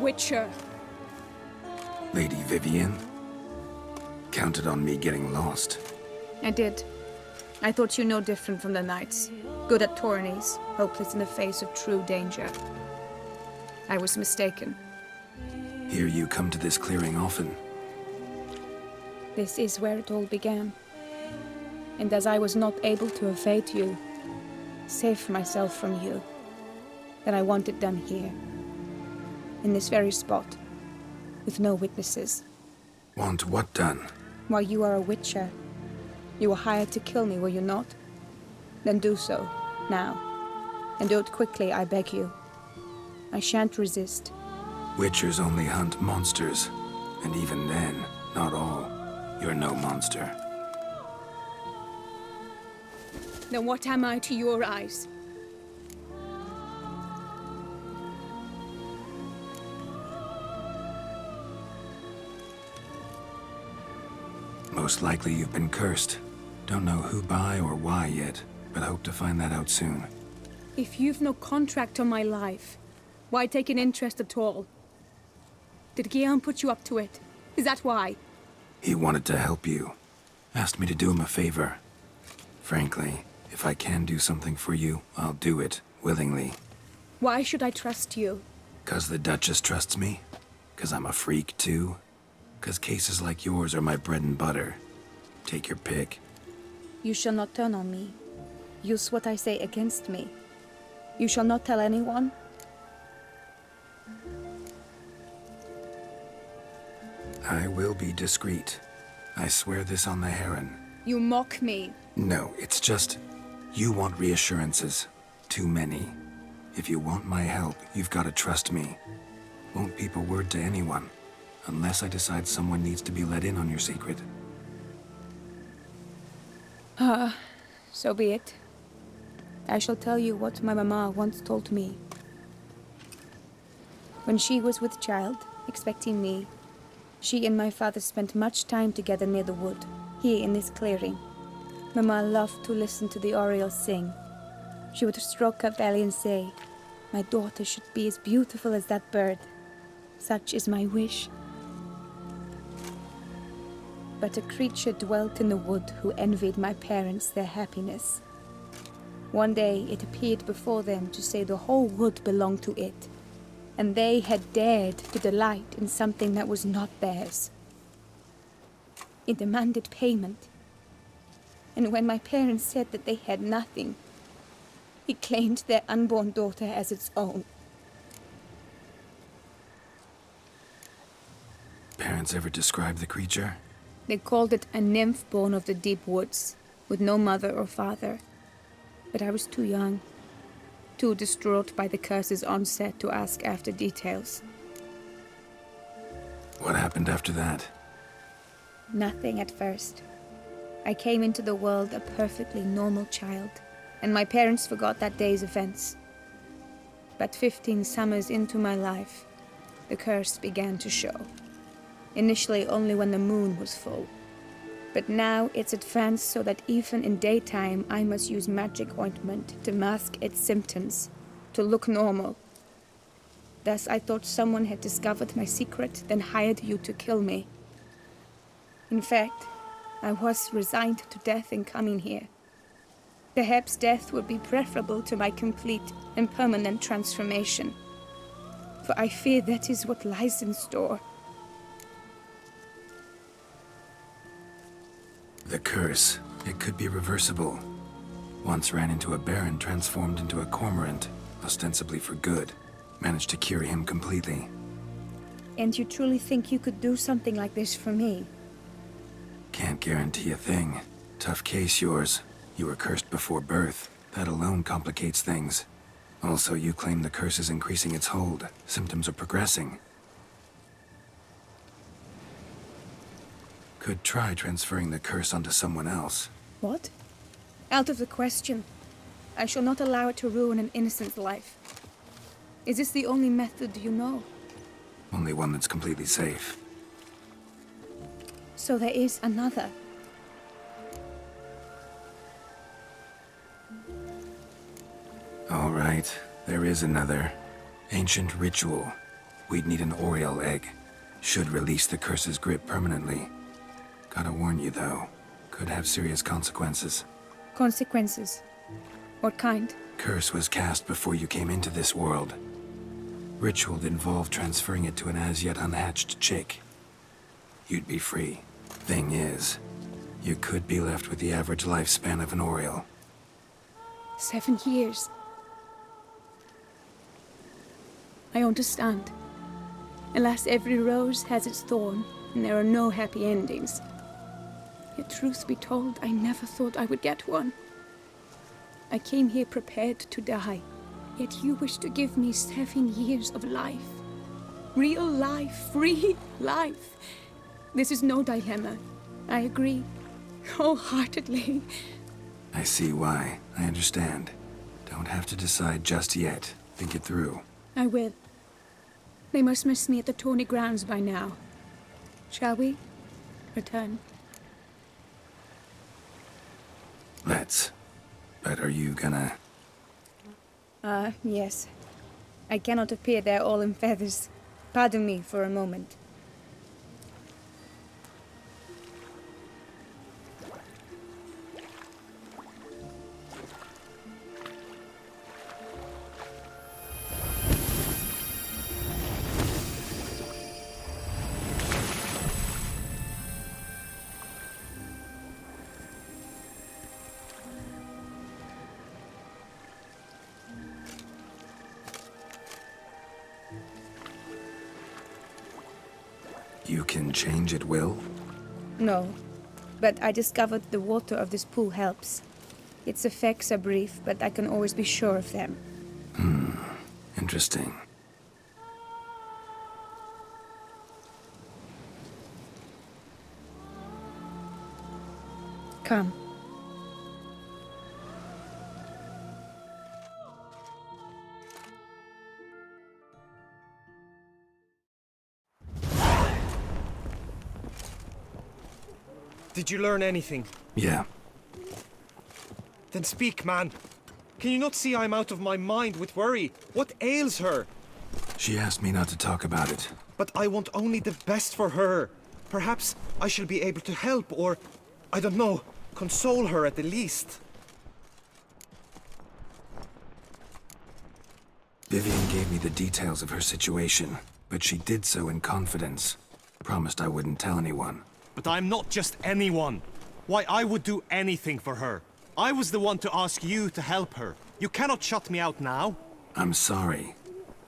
Witcher. Lady Vivian? Counted on me getting lost. I did. I thought you no different from the knights. Good at tourneys, hopeless in the face of true danger. I was mistaken. Hear you come to this clearing often. This is where it all began. And as I was not able to evade you, save myself from you, then I want it done here. In this very spot. With no witnesses. Want what done? While you are a witcher. You were hired to kill me, were you not? Then do so, now. And do it quickly, I beg you. I shan't resist. Witchers only hunt monsters. And even then, not all. You're no monster. Then what am I to your eyes? Most likely you've been cursed. Don't know who by or why yet, but hope to find that out soon. If you've no contract on my life, why take an interest at all? Did Guillaume put you up to it? Is that why? He wanted to help you. Asked me to do him a favor. Frankly, if I can do something for you, I'll do it, willingly. Why should I trust you? 'Cause the Duchess trusts me? 'Cause I'm a freak, too? 'Cause cases like yours are my bread and butter. Take your pick. You shall not turn on me. Use what I say against me. You shall not tell anyone? I will be discreet. I swear this on the Heron. You mock me. No, it's just... You want reassurances. Too many. If you want my help, you've got to trust me. Won't peep a word to anyone. Unless I decide someone needs to be let in on your secret. So be it. I shall tell you what my mama once told me. When she was with child, expecting me, she and my father spent much time together near the wood, here in this clearing. Mama loved to listen to the orioles sing. She would stroke her belly and say, "My daughter should be as beautiful as that bird. Such is my wish." But a creature dwelt in the wood who envied my parents their happiness. One day it appeared before them to say the whole wood belonged to it, and they had dared to delight in something that was not theirs. It demanded payment, and when my parents said that they had nothing, it claimed their unborn daughter as its own. Parents ever describe the creature? They called it a nymph born of the deep woods, with no mother or father. But I was too young, too distraught by the curse's onset to ask after details. What happened after that? Nothing at first. I came into the world a perfectly normal child, and my parents forgot that day's events. But 15 summers into my life, the curse began to show. Initially only when the moon was full. But now it's advanced so that even in daytime I must use magic ointment to mask its symptoms, to look normal. Thus I thought someone had discovered my secret, then hired you to kill me. In fact, I was resigned to death in coming here. Perhaps death would be preferable to my complete and permanent transformation. For I fear that is what lies in store. The curse. It could be reversible. Once ran into a baron transformed into a cormorant, ostensibly for good. Managed to cure him completely. And you truly think you could do something like this for me? Can't guarantee a thing. Tough case, yours. You were cursed before birth. That alone complicates things. Also, you claim the curse is increasing its hold. Symptoms are progressing. Could try transferring the curse onto someone else. What? Out of the question. I shall not allow it to ruin an innocent's life. Is this the only method you know? Only one that's completely safe. So there is another. All right, there is another. Ancient ritual. We'd need an Oriole egg. Should release the curse's grip permanently. Gotta warn you, though. Could have serious consequences. Consequences? What kind? Curse was cast before you came into this world. Ritual involved transferring it to an as-yet unhatched chick. You'd be free. Thing is, you could be left with the average lifespan of an Oriole. 7 years. I understand. Alas, every rose has its thorn, and there are no happy endings. Yet truth be told, I never thought I would get one. I came here prepared to die, yet you wish to give me 7 years of life. Real life, free life. This is no dilemma. I agree, wholeheartedly. I see why. I understand. Don't have to decide just yet. Think it through. I will. They must miss me at the tourney grounds by now. Shall we return? Let's. But are you gonna... Yes. I cannot appear there all in feathers. Pardon me for a moment. You can change at will? No, but I discovered the water of this pool helps. Its effects are brief, but I can always be sure of them. Interesting. Come. Did you learn anything? Yeah. Then speak, man. Can you not see I'm out of my mind with worry? What ails her? She asked me not to talk about it. But I want only the best for her. Perhaps I shall be able to help or, I don't know, console her at the least. Vivian gave me the details of her situation, but she did so in confidence. Promised I wouldn't tell anyone. But I'm not just anyone. Why, I would do anything for her. I was the one to ask you to help her. You cannot shut me out now. I'm sorry.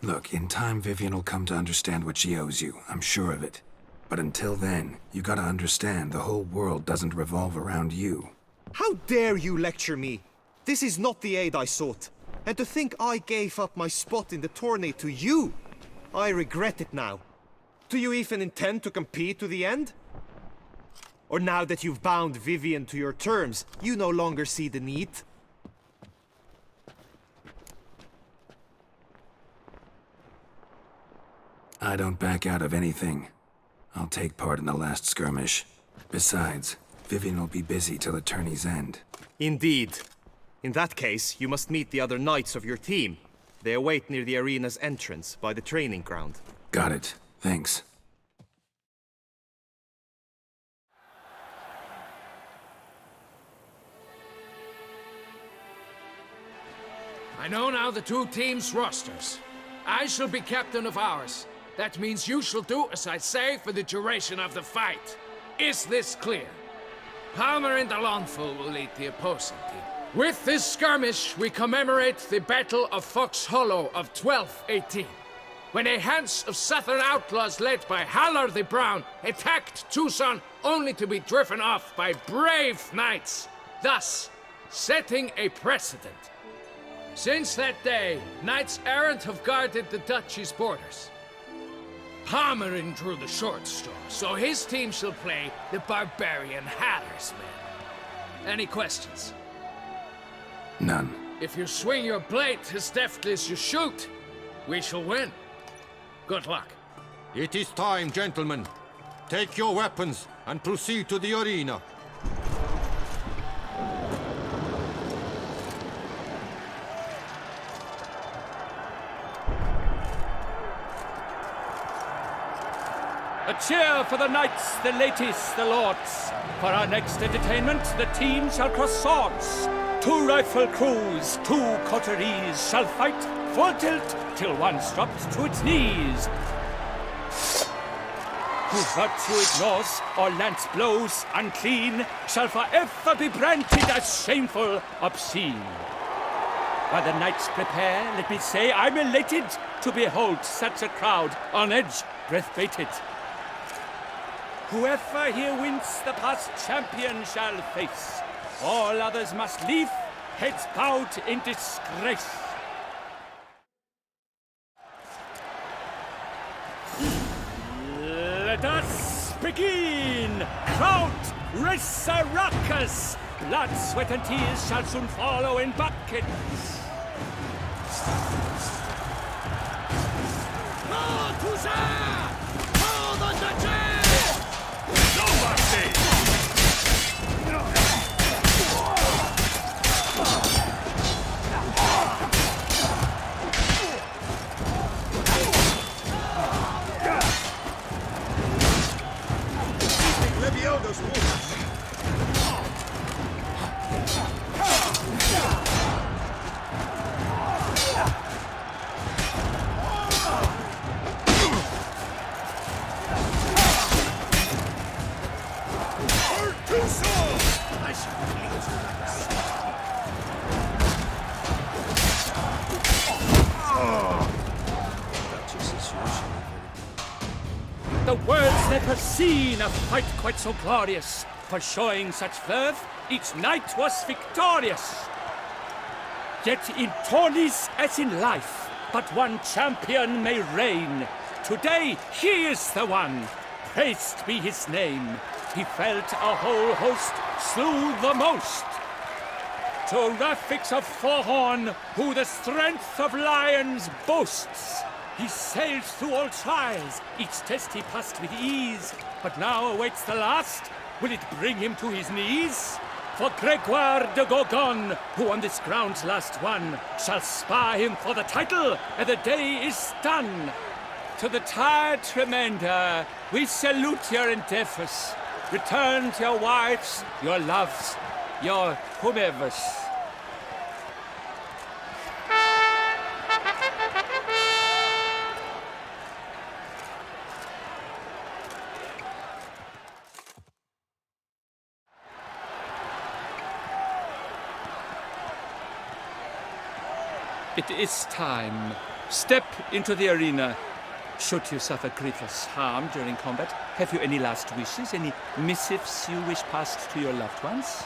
Look, in time Vivian will come to understand what she owes you. I'm sure of it. But until then, you gotta understand the whole world doesn't revolve around you. How dare you lecture me? This is not the aid I sought. And to think I gave up my spot in the tourney to you. I regret it now. Do you even intend to compete to the end? Or now that you've bound Vivian to your terms, you no longer see the need? I don't back out of anything. I'll take part in the last skirmish. Besides, Vivian will be busy till the tourney's end. Indeed. In that case, you must meet the other knights of your team. They await near the arena's entrance, by the training ground. Got it. Thanks. I know now the two teams' rosters. I shall be captain of ours. That means you shall do as I say for the duration of the fight. Is this clear? Palmer and Alonfo will lead the opposing team. With this skirmish, we commemorate the Battle of Fox Hollow of 1218, when a Hans of Southern outlaws led by Haller the Brown attacked Tucson only to be driven off by brave knights, thus setting a precedent. Since that day, knights errant have guarded the duchy's borders. Palmerin drew the short straw, so his team shall play the barbarian Haller's men. Any questions? None. If you swing your blade as deftly as you shoot, we shall win. Good luck. It is time, gentlemen. Take your weapons and proceed to the arena. cheer for the knights, the ladies, the lords. For our next entertainment, the team shall cross swords. 2 rifle crews, 2 coteries shall fight full tilt till one's dropped to its knees. Who virtue ignores or lance blows unclean shall forever be branded as shameful, obscene. While the knights prepare, let me say I'm elated to behold such a crowd on edge, breath-baited. Whoever here wins the past champion shall face. All others must leave, heads bowed in disgrace. Let us begin! Crowd, race a ruckus! Blood, sweat, and tears shall soon follow in buckets. The world's never seen a fight quite so glorious. For showing such verve, each knight was victorious. Yet in tourneys as in life, but one champion may reign. Today he is the one, praised be his name. He felt a whole host, slew the most. To Rafix of Forhorn, who the strength of lions boasts. He sailed through all trials, each test he passed with ease. But now awaits the last, will it bring him to his knees? For Gregoire de Gorgon, who on this ground last won, shall spar him for the title, and the day is done. To the tired Tremenda, we salute your endeavors. Return to your wives, your loves, your whomevers. It is time. Step into the arena. Should you suffer grievous harm during combat, have you any last wishes, any missives you wish passed to your loved ones?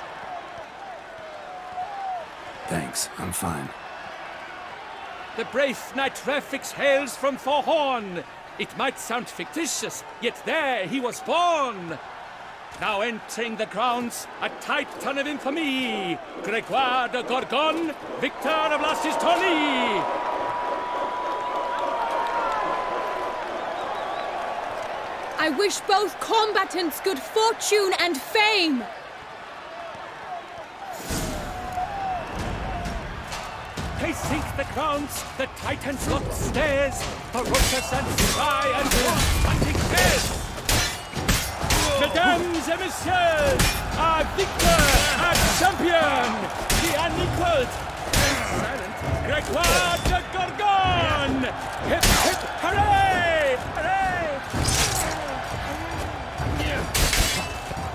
Thanks, I'm fine. The brave knight Rafix hails from Forhorn. It might sound fictitious, yet there he was born. Now entering the grounds, a titan of infamy, Gregoire de Gorgon, victor of last his tourney. I wish both combatants good fortune and fame. They sink the grounds, the titans locked stairs, ferocious and spry and hunting cares. Mesdames et messieurs, our victor, our champion, the unequaled, silent Gregoire de Gorgon! Hip, hip, hooray! Hooray!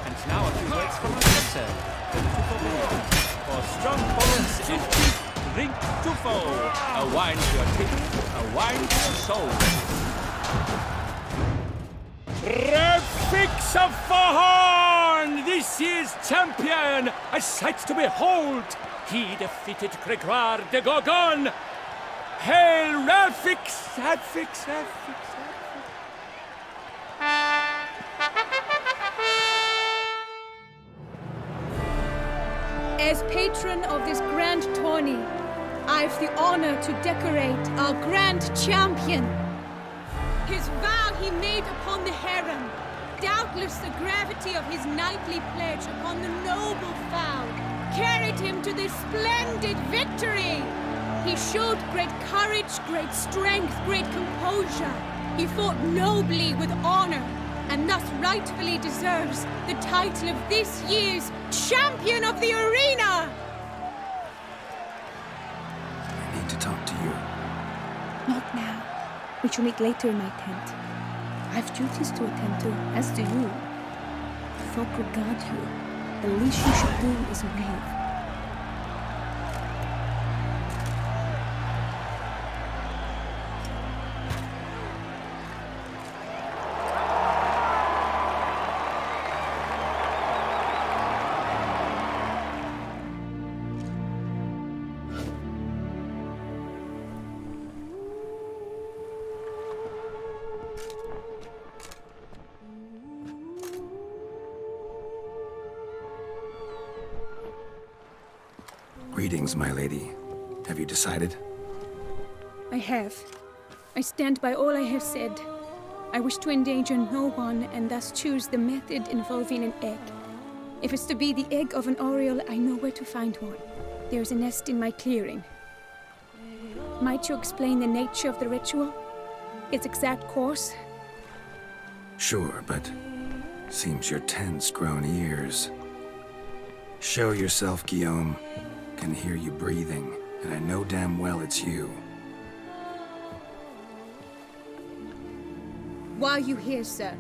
And now a few words from our master, the Tufo. For strong bones in deep, drink Tufo. A wine to your teeth, a wine to your soul. Rafix of Forhorn! This is champion! A sight to behold! He defeated Gregoire de Gorgon! Hail Rafix! Rafix, Rafix, Rafix! As patron of this grand tourney, I've the honor to decorate our grand champion. His vow he made upon the heron, doubtless the gravity of his knightly pledge upon the noble vow, carried him to this splendid victory. He showed great courage, great strength, great composure. He fought nobly with honor, and thus rightfully deserves the title of this year's Champion of the Arena! I need to talk to you. Not now. We shall meet later in my tent. I have duties to attend to, as do you. Folk regard you. The least you should do is wave. Greetings, my lady. Have you decided? I have. I stand by all I have said. I wish to endanger no one and thus choose the method involving an egg. If it's to be the egg of an oriole, I know where to find one. There is a nest in my clearing. Might you explain the nature of the ritual? Its exact course? Sure, but seems your tense grown ears. Show yourself, Guillaume. Can hear you breathing, and I know damn well it's you. Why are you here, sir?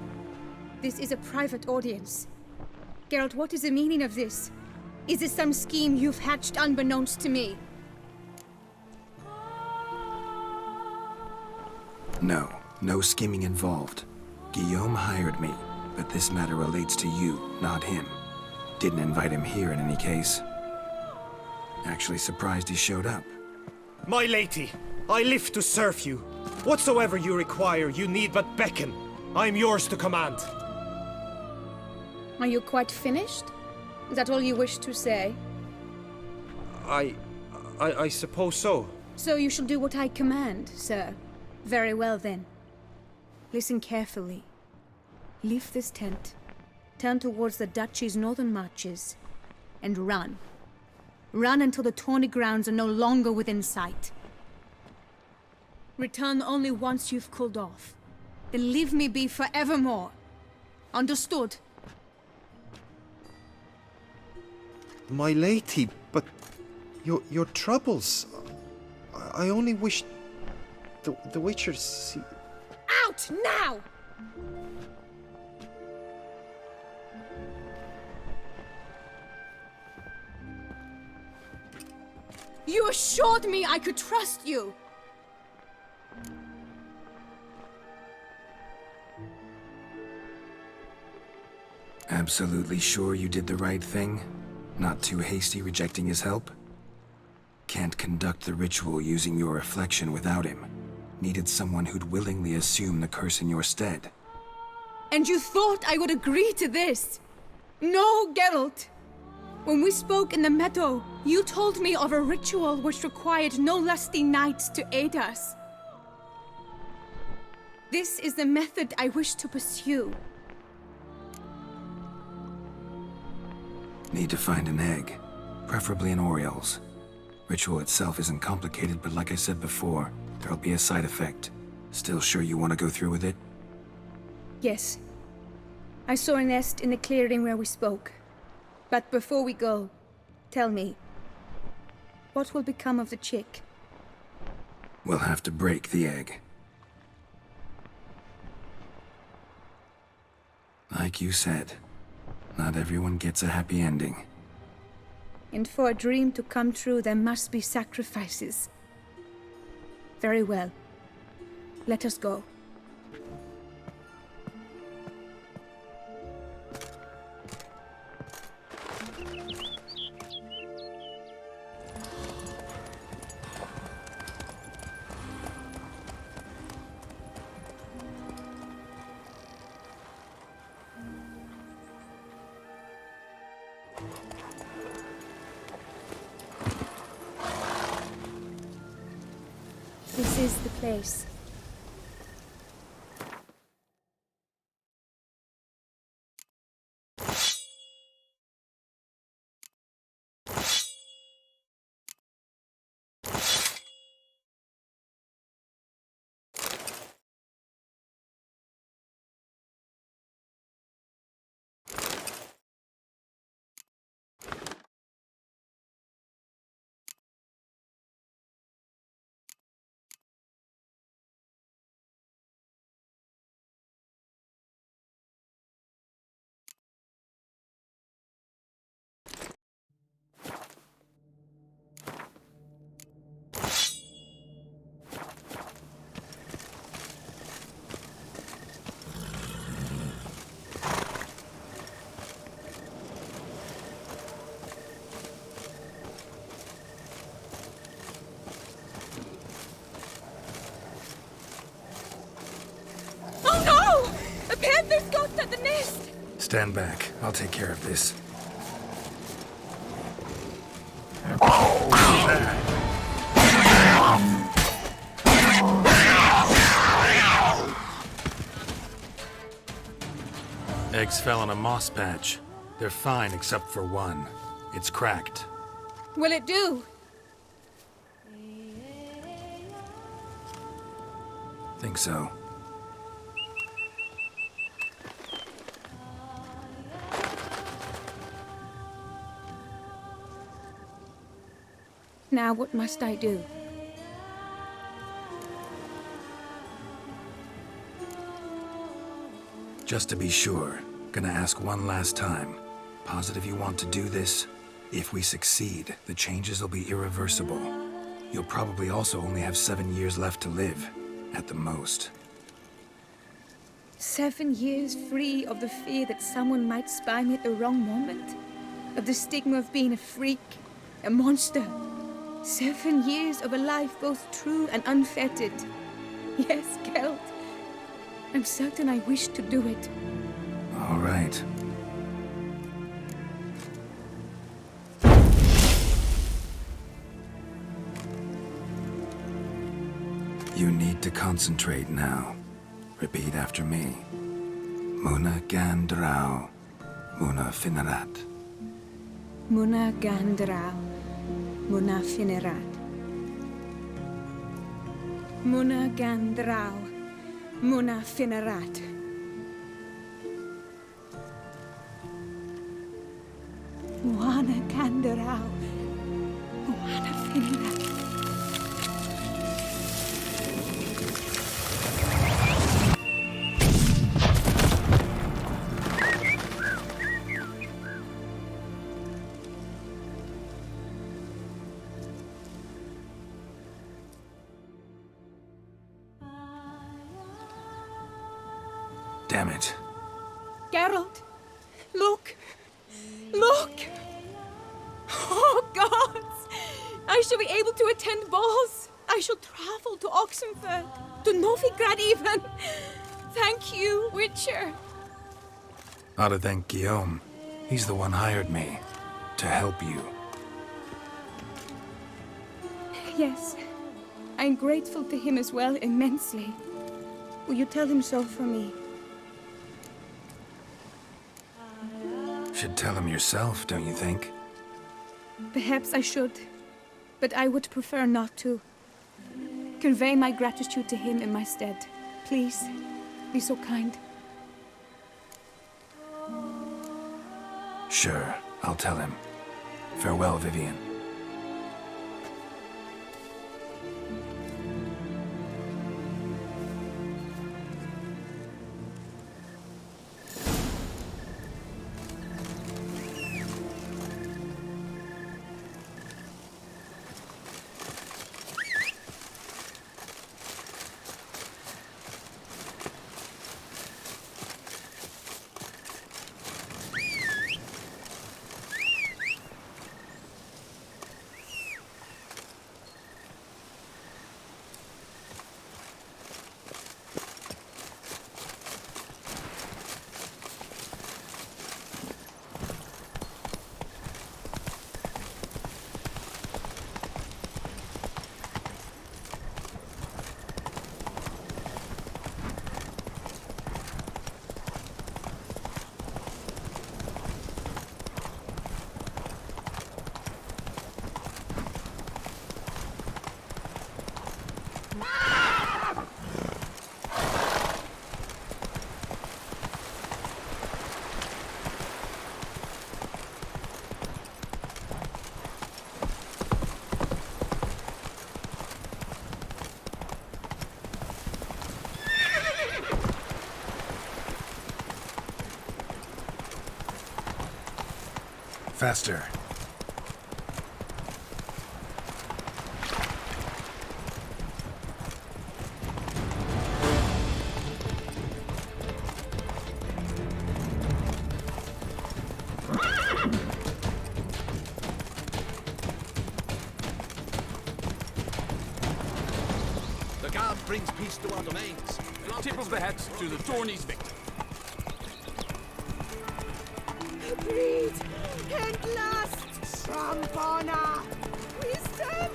This is a private audience. Geralt, what is the meaning of this? Is this some scheme you've hatched unbeknownst to me? No scheming involved. Guillaume hired me, but this matter relates to you, not him. Didn't invite him here in any case. Actually surprised he showed up. My lady, I live to serve you. Whatsoever you require, you need but beckon. I am yours to command. Are you quite finished? Is that all you wish to say? I suppose so. So you shall do what I command, sir. Very well then. Listen carefully. Leave this tent, turn towards the duchy's northern marches, and run. Run until the tawny grounds are no longer within sight. Return only once you've cooled off. Then leave me be forevermore. Understood? My lady, but your troubles. I only wish the Witchers see. Out now! You assured me I could trust you! Absolutely sure you did the right thing? Not too hasty rejecting his help? Can't conduct the ritual using your reflection without him. Needed someone who'd willingly assume the curse in your stead. And you thought I would agree to this? No, Geralt! When we spoke in the meadow, you told me of a ritual which required no lusty knights to aid us. This is the method I wish to pursue. Need to find an egg, preferably an oriole's. Ritual itself isn't complicated, but like I said before, there'll be a side effect. Still sure you want to go through with it? Yes. I saw a nest in the clearing where we spoke. But before we go, tell me, what will become of the chick? We'll have to break the egg. Like you said, not everyone gets a happy ending. And for a dream to come true, there must be sacrifices. Very well. Let us go. This is the place. Stand back. I'll take care of this. Eggs fell on a moss patch. They're fine except for one. It's cracked. Will it do? Think so. Now what must I do? Just to be sure, gonna ask one last time. Positive you want to do this? If we succeed, the changes will be irreversible. You'll probably also only have 7 years left to live, at the most. 7 years free of the fear that someone might spy me at the wrong moment? Of the stigma of being a freak, a monster? 7 years of a life both true and unfettered. Yes, Geld. I'm certain I wish to do it. All right. You need to concentrate now. Repeat after me. Muna Gandrau. Muna Finerat. Muna Gandrau. Muna Finerat. Muna Gandrau. Muna Finerat. Muna Gandrau. Muna Finerat. Damn it. Geralt, look! Look! Oh, gods! I shall be able to attend balls. I shall travel to Oxenfurt, to Novigrad even. Thank you, Witcher. Ought to thank Guillaume. He's the one hired me. To help you. Yes, I'm grateful to him as well, immensely. Will you tell him so for me? Should tell him yourself, don't you think? Perhaps I should, but I would prefer not to. Convey my gratitude to him in my stead. Please, be so kind. Sure, I'll tell him. Farewell, Vivian. Faster. The guard brings peace to our domains. Tip of the hat to the Tourney's victor. Campana! Wisdom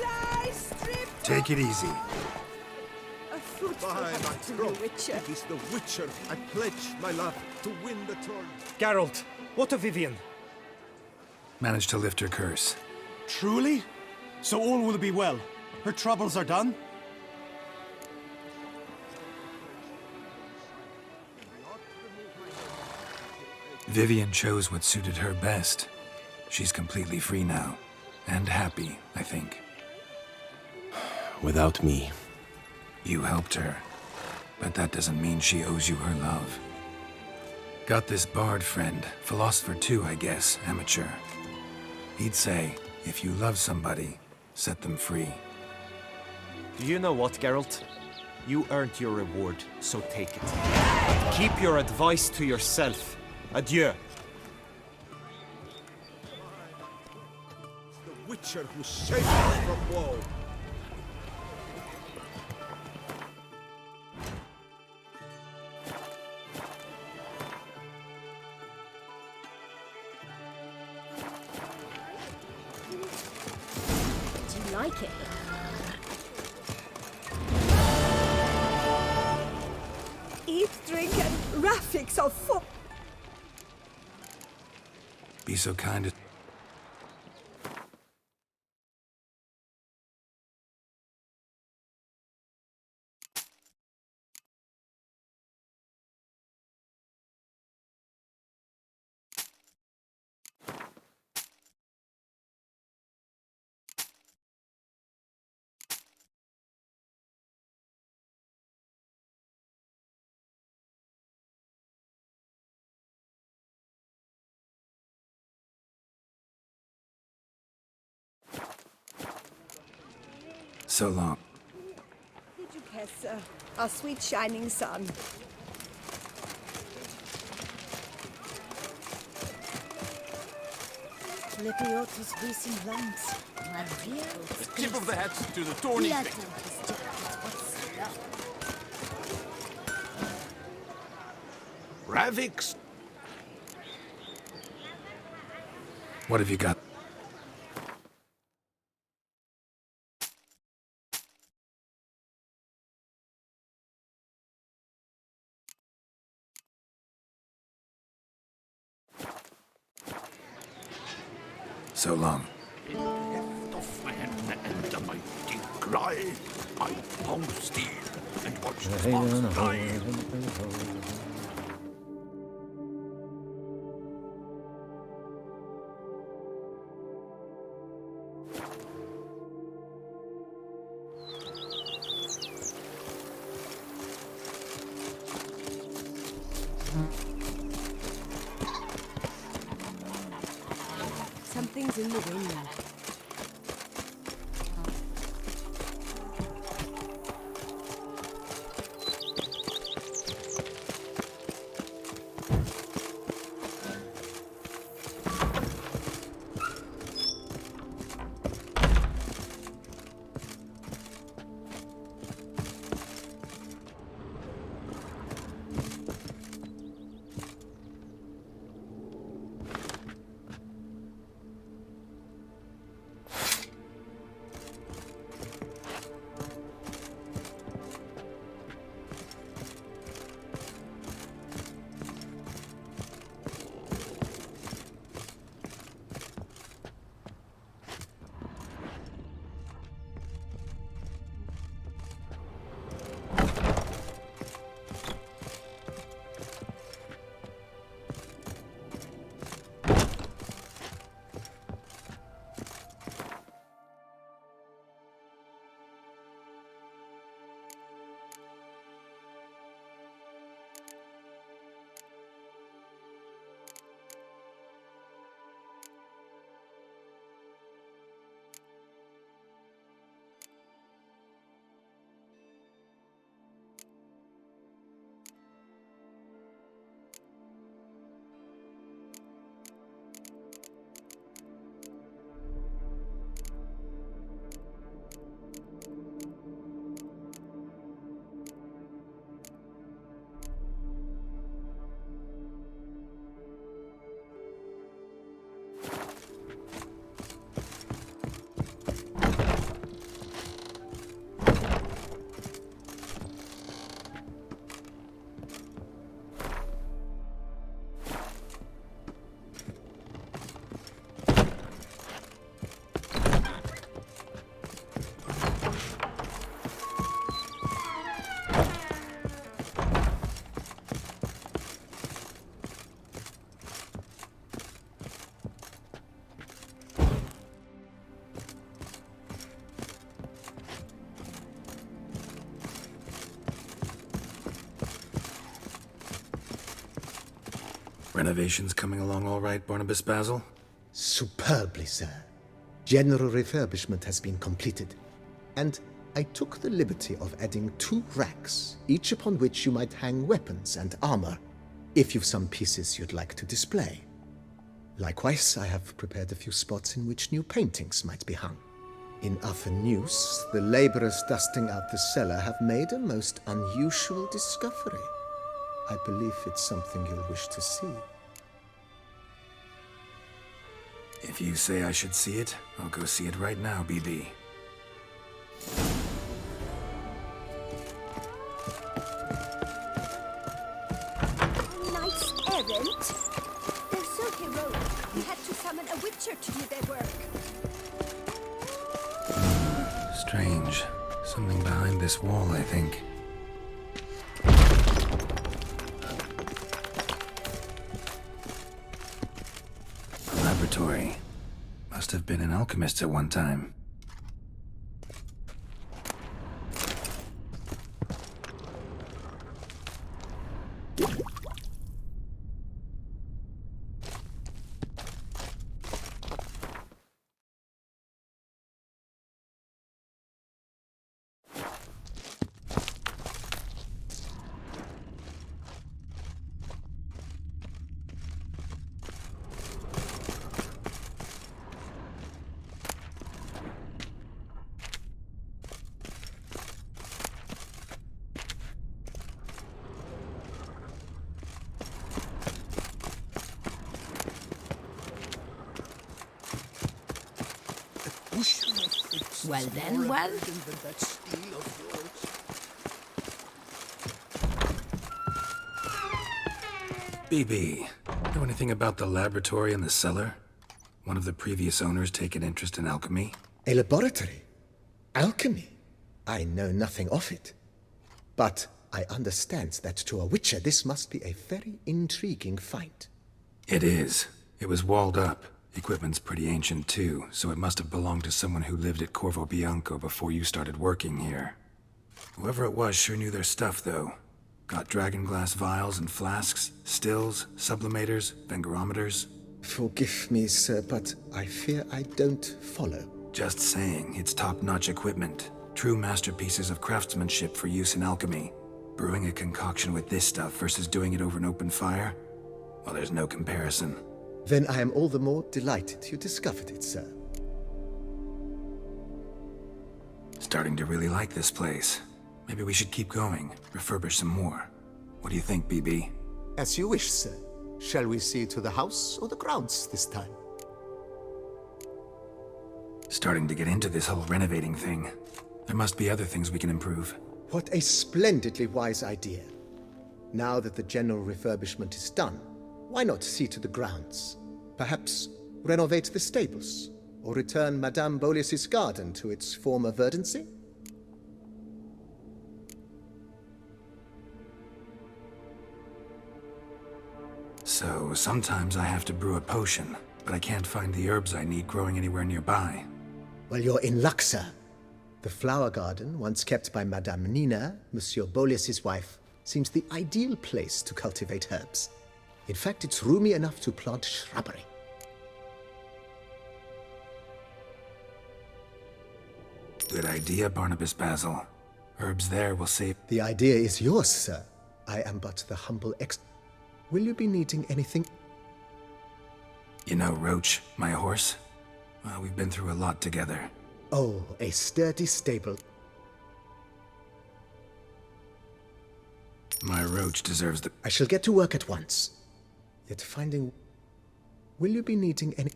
lies stripped. Take it easy. A fruitful By my hunt to you, throat, Witcher. it is the Witcher. I pledge my love to win the tournament. Geralt, what of Vivian? Managed to lift her curse. Truly? So all will be well. Her troubles are done? Vivian chose what suited her best. She's completely free now. And happy, I think. Without me. You helped her. But that doesn't mean she owes you her love. Got this bard friend, philosopher too, I guess, amateur. He'd say, if you love somebody, set them free. Do you know what, Geralt? You earned your reward, so take it. But keep your advice to yourself. Adieu. The Witcher who saved us from woe. Do you like it? Eat, drink, and graphics of food. Be so kind as... So long. Did you kiss our sweet shining sun? Lepiotus recent lands. Maria. Tip of the hat to the tourney victor. Ravix. What have you got? So long. Of man and the mighty cry. I pound steel and watch the sparks fly. Something's in the wind. Renovations coming along all right, Barnabas Basil? Superbly, sir. General refurbishment has been completed, and I took the liberty of adding 2 racks, each upon which you might hang weapons and armor, if you've some pieces you'd like to display. Likewise, I have prepared a few spots in which new paintings might be hung. In other news, the laborers dusting out the cellar have made a most unusual discovery. I believe it's something you'll wish to see. If you say I should see it, I'll go see it right now, BB. Nice errand. They're so heroic. We had to summon a witcher to do their work. Strange. Something behind this wall, I think. A laboratory. Must have been an alchemist at one time. Well then, well. BB, know anything about the laboratory in the cellar? One of the previous owners take an interest in alchemy? A laboratory? Alchemy? I know nothing of it. But I understand that to a witcher this must be a very intriguing find. It is. It was walled up. Equipment's pretty ancient too, so it must have belonged to someone who lived at Corvo Bianco before you started working here. Whoever it was sure knew their stuff, though. Got dragon glass vials and flasks, stills, sublimators, vengerometers. Forgive me, sir, but I fear I don't follow. Just saying, it's top-notch equipment. True masterpieces of craftsmanship for use in alchemy. Brewing a concoction with this stuff versus doing it over an open fire? Well, there's no comparison. Then I am all the more delighted you discovered it, sir. Starting to really like this place. Maybe we should keep going, refurbish some more. What do you think, BB? As you wish, sir. Shall we see to the house or the grounds this time? Starting to get into this whole renovating thing. There must be other things we can improve. What a splendidly wise idea. Now that the general refurbishment is done, why not see to the grounds? Perhaps renovate the stables, or return Madame Boleus's garden to its former verdancy? So, sometimes I have to brew a potion, but I can't find the herbs I need growing anywhere nearby. Well, you're in luck, sir. The flower garden, once kept by Madame Nina, Monsieur Boleus's wife, seems the ideal place to cultivate herbs. In fact, it's roomy enough to plant shrubbery. Good idea, Barnabas Basil. Herbs there will save... The idea is yours, sir. I am but the humble Will you be needing anything? You know Roach, my horse? Well, we've been through a lot together. Oh, a sturdy stable. My Roach deserves the... I shall get to work at once. Yet finding... Will you be needing any...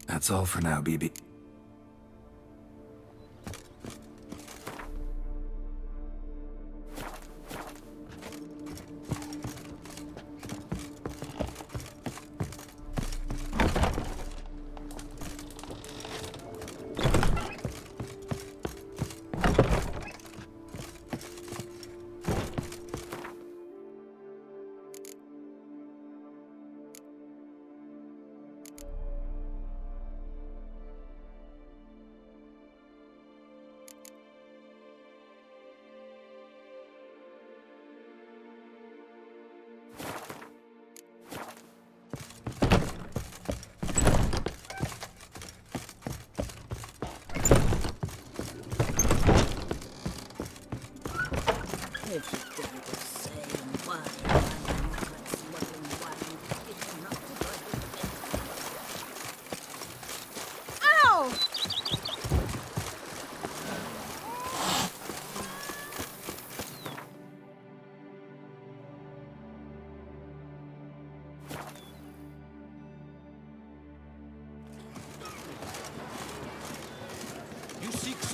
That's all for now, BB.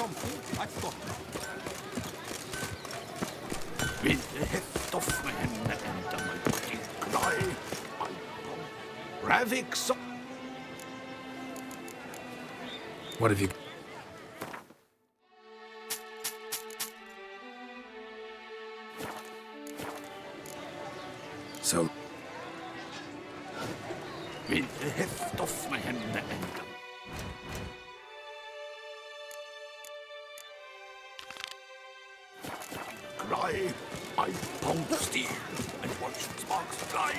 something I've got. With the heft of men and a mighty cry, I will ravage some. What have you... So... With the heft of my hand and cry, I pound steel and watch sparks fly.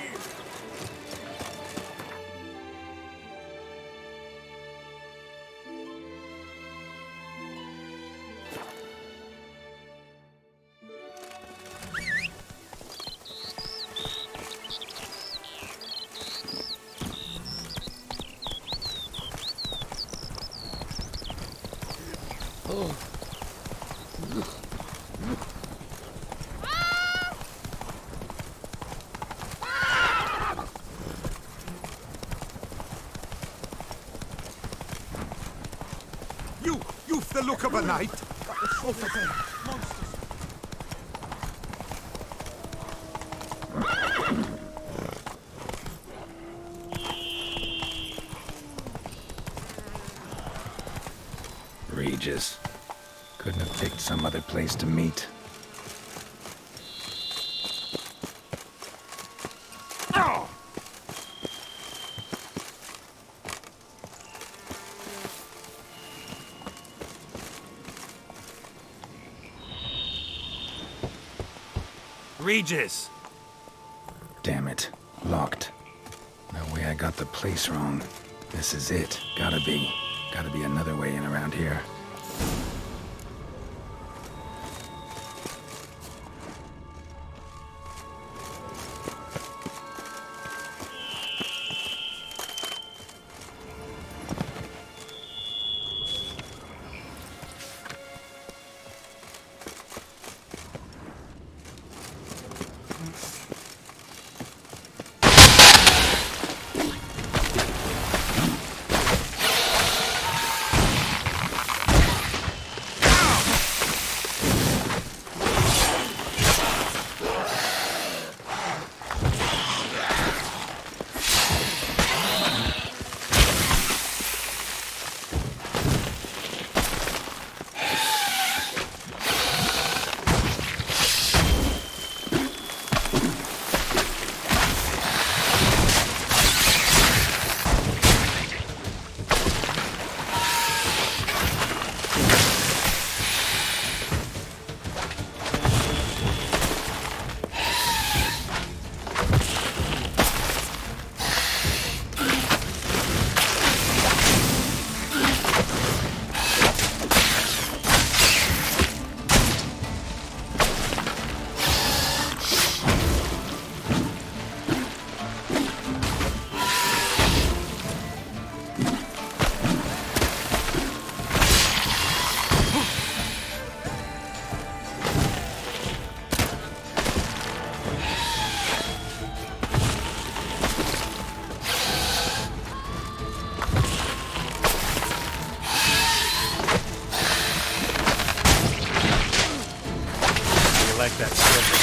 You've the look of a knight. Regis. Couldn't have picked some other place to meet. Regis! Damn it. Locked. No way I got the place wrong. This is it. Gotta be. Gotta be another way in around here. Like that silver.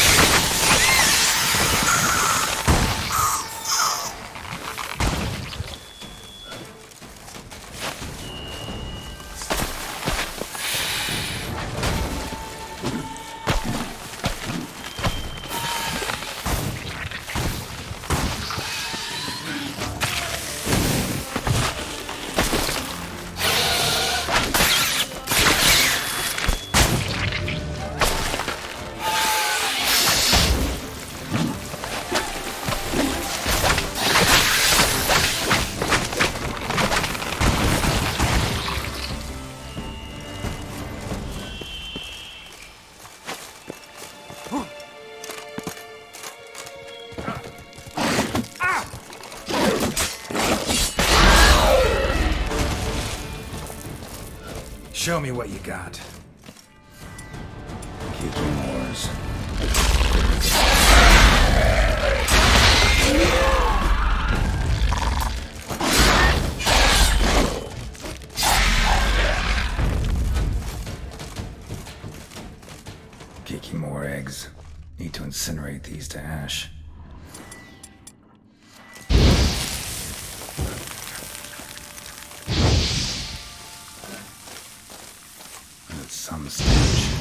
Show me what you got. Keeping wars. some stage.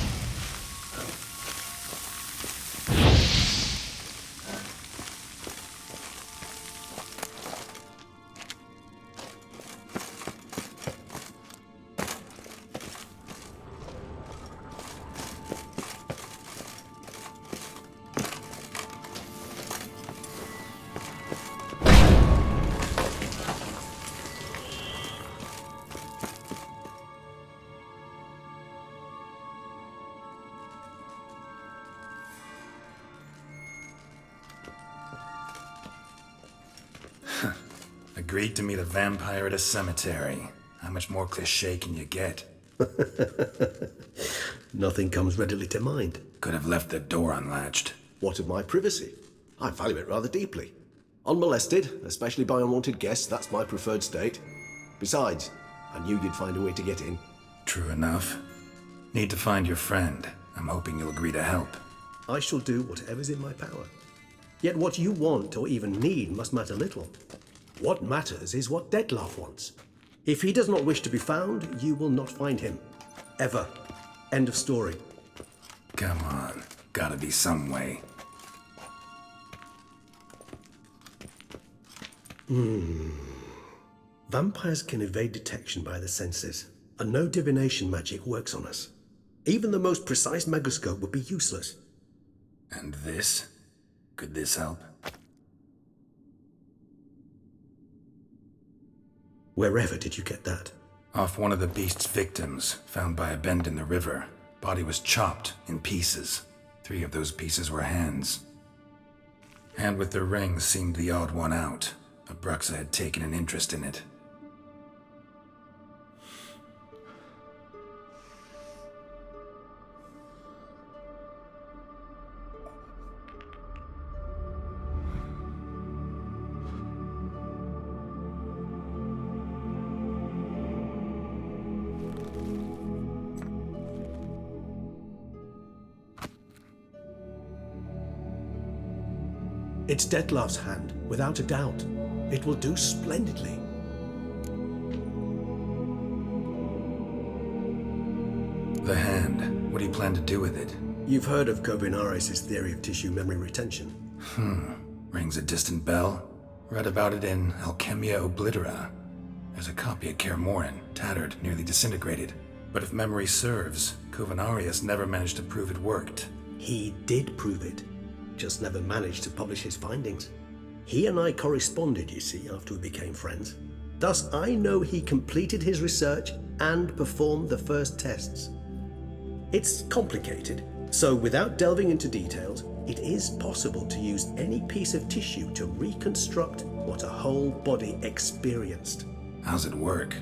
Agreed to meet a vampire at a cemetery. How much more cliché can you get? Nothing comes readily to mind. Could have left the door unlatched. What of my privacy? I value it rather deeply. Unmolested, especially by unwanted guests, that's my preferred state. Besides, I knew you'd find a way to get in. True enough. Need to find your friend. I'm hoping you'll agree to help. I shall do whatever's in my power. Yet what you want or even need must matter little. What matters is what Dettlaff wants. If he does not wish to be found, you will not find him. Ever. End of story. Come on. Gotta be some way. Vampires can evade detection by the senses, and no divination magic works on us. Even the most precise megascope would be useless. And this? Could this help? Wherever did you get that? Off one of the beast's victims, found by a bend in the river. Body was chopped in pieces. 3 of those pieces were hands. Hand with the ring seemed the odd one out. Abruxa had taken an interest in it. It's Dettlaff's hand, without a doubt. It will do splendidly. The hand. What do you plan to do with it? You've heard of Kovinaris' theory of tissue memory retention. Rings a distant bell. Read about it in Alchemia Oblitera. There's a copy at Kaer Morhen, tattered, nearly disintegrated. But if memory serves, Kovinaris never managed to prove it worked. He did prove it. Just never managed to publish his findings. He and I corresponded, you see, after we became friends. Thus, I know he completed his research and performed the first tests. It's complicated, so without delving into details, it is possible to use any piece of tissue to reconstruct what a whole body experienced. How's it work?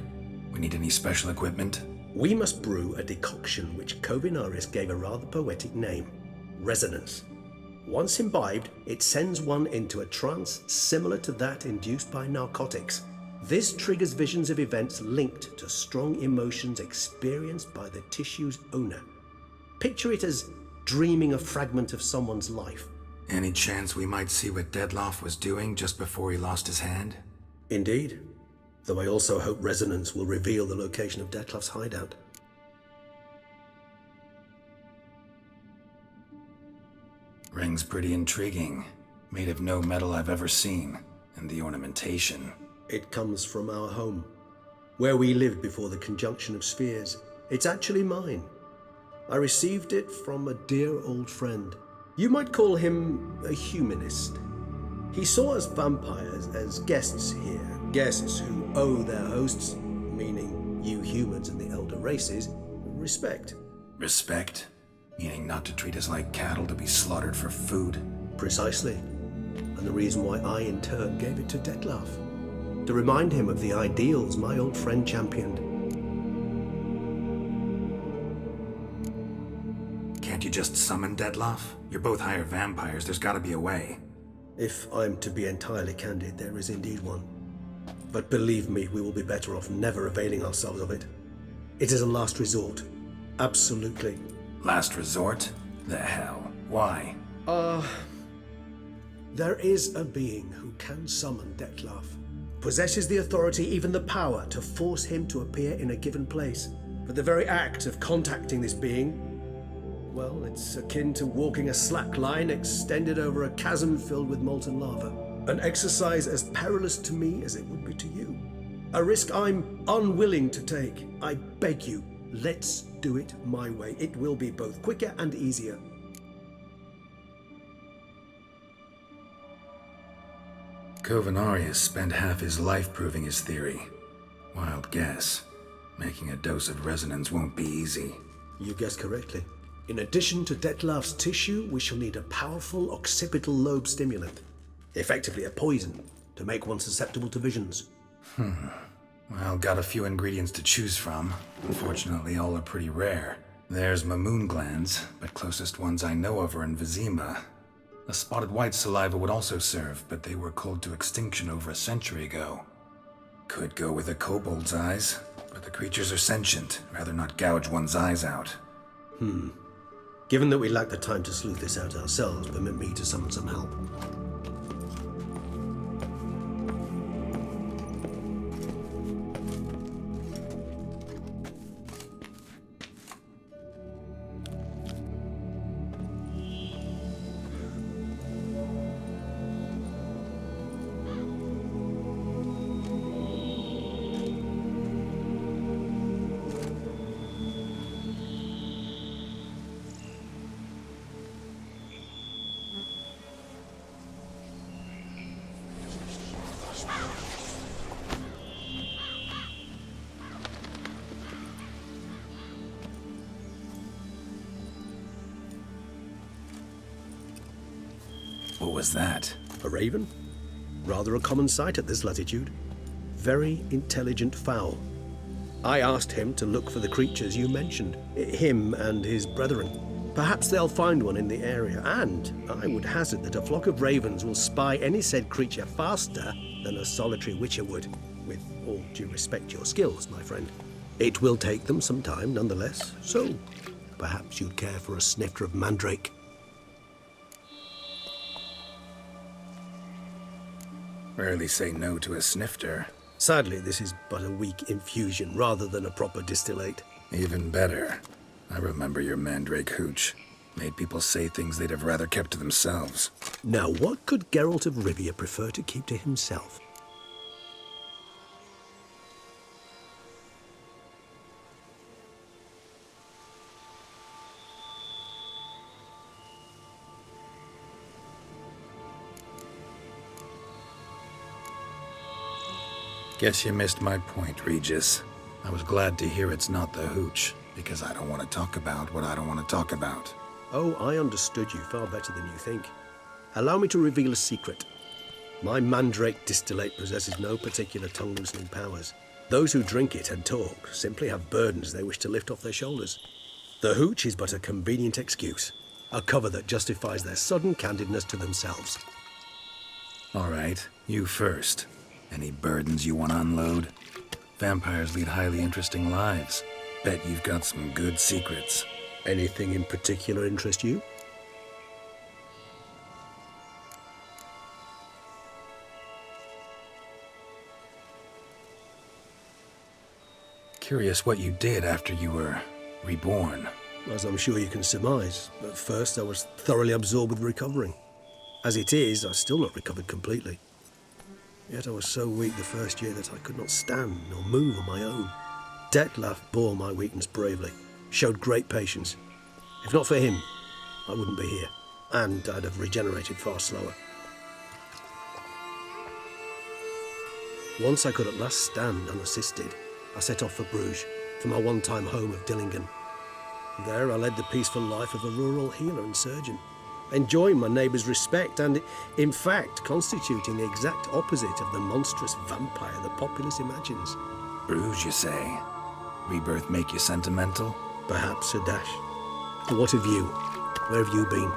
We need any special equipment? We must brew a decoction which Kovinaris gave a rather poetic name, resonance. Once imbibed, it sends one into a trance similar to that induced by narcotics. This triggers visions of events linked to strong emotions experienced by the tissue's owner. Picture it as dreaming a fragment of someone's life. Any chance we might see what Dettlaff was doing just before he lost his hand? Indeed. Though I also hope resonance will reveal the location of Dettlaff's hideout. Ring's pretty intriguing. Made of no metal I've ever seen. And the ornamentation. It comes from our home, where we lived before the conjunction of spheres. It's actually mine. I received it from a dear old friend. You might call him a humanist. He saw us vampires as guests here, guests who owe their hosts, meaning you humans and the elder races, respect. Respect? Meaning not to treat us like cattle to be slaughtered for food? Precisely. And the reason why I, in turn, gave it to Dettlaff. To remind him of the ideals my old friend championed. Can't you just summon Dettlaff? You're both higher vampires, there's gotta be a way. If I'm to be entirely candid, there is indeed one. But believe me, we will be better off never availing ourselves of it. It is a last resort. Absolutely. Last resort? The hell? Why? There is a being who can summon Dettlaff. Possesses the authority, even the power, to force him to appear in a given place. but the very act of contacting this being, well, it's akin to walking a slack line extended over a chasm filled with molten lava. An exercise as perilous to me as it would be to you. A risk I'm unwilling to take. I beg you, let's do it my way. It will be both quicker and easier. Kovenarius spent half his life proving his theory. Wild guess. Making a dose of resonance won't be easy. You guessed correctly. In addition to Detlef's tissue, we shall need a powerful occipital lobe stimulant. Effectively a poison, to make one susceptible to visions. Well, got a few ingredients to choose from. Unfortunately, all are pretty rare. There's Mamoon glands, but closest ones I know of are in Vizima. A spotted white saliva would also serve, but they were cold to extinction over a century ago. Could go with a kobold's eyes, but the creatures are sentient. Rather not gouge one's eyes out. Given that we lack the time to sleuth this out ourselves, permit me to summon some help. What was that? A raven? Rather a common sight at this latitude. Very intelligent fowl. I asked him to look for the creatures you mentioned, him and his brethren. Perhaps they'll find one in the area, and I would hazard that a flock of ravens will spy any said creature faster than a solitary witcher would, with all due respect to your skills, my friend. It will take them some time, nonetheless, so perhaps you'd care for a snifter of mandrake. Rarely say no to a snifter. Sadly, this is but a weak infusion rather than a proper distillate. Even better. I remember your mandrake hooch. Made people say things they'd have rather kept to themselves. Now, what could Geralt of Rivia prefer to keep to himself? Guess you missed my point, Regis. I was glad to hear it's not the hooch, because I don't want to talk about what I don't want to talk about. Oh, I understood you far better than you think. Allow me to reveal a secret. My mandrake distillate possesses no particular tongue-loosening powers. Those who drink it and talk simply have burdens they wish to lift off their shoulders. The hooch is but a convenient excuse, a cover that justifies their sudden candidness to themselves. All right, you first. Any burdens you want to unload? Vampires lead highly interesting lives. Bet you've got some good secrets. Anything in particular interest you? Curious what you did after you were reborn. As I'm sure you can surmise, at first I was thoroughly absorbed with recovering. As it is, I've still not recovered completely. Yet I was so weak the first year that I could not stand nor move on my own. Detlef bore my weakness bravely, showed great patience. If not for him, I wouldn't be here, and I'd have regenerated far slower. Once I could at last stand unassisted, I set off for Bruges, for my one-time home of Dillingen. There I led the peaceful life of a rural healer and surgeon, enjoying my neighbours' respect and, in fact, constituting the exact opposite of the monstrous vampire the populace imagines. Bruges, you say? Rebirth make you sentimental? Perhaps a dash. But what of you? Where have you been?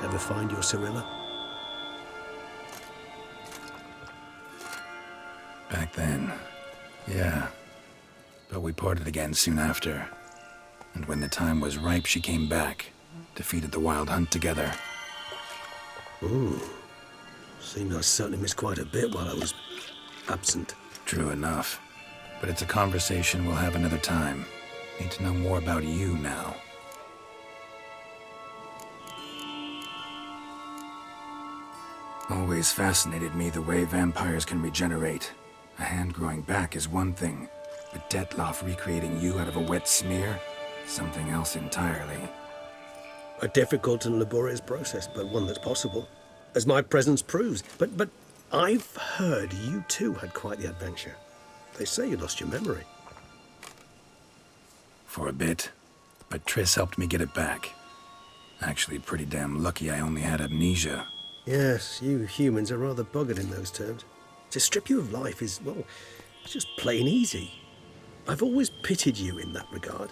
Ever find your Cyrilla? Back then, yeah. But we parted again soon after. And when the time was ripe, she came back. Defeated the Wild Hunt together. Ooh. Seems I certainly missed quite a bit while I was absent. True enough. But it's a conversation we'll have another time. Need to know more about you now. Always fascinated me the way vampires can regenerate. A hand growing back is one thing, but Detloff recreating you out of a wet smear? Something else entirely. A difficult and laborious process, but one that's possible, as my presence proves. But I've heard you too had quite the adventure. They say you lost your memory. For a bit, but Triss helped me get it back. Actually, pretty damn lucky I only had amnesia. Yes, you humans are rather buggered in those terms. To strip you of life is, well, it's just plain easy. I've always pitied you in that regard.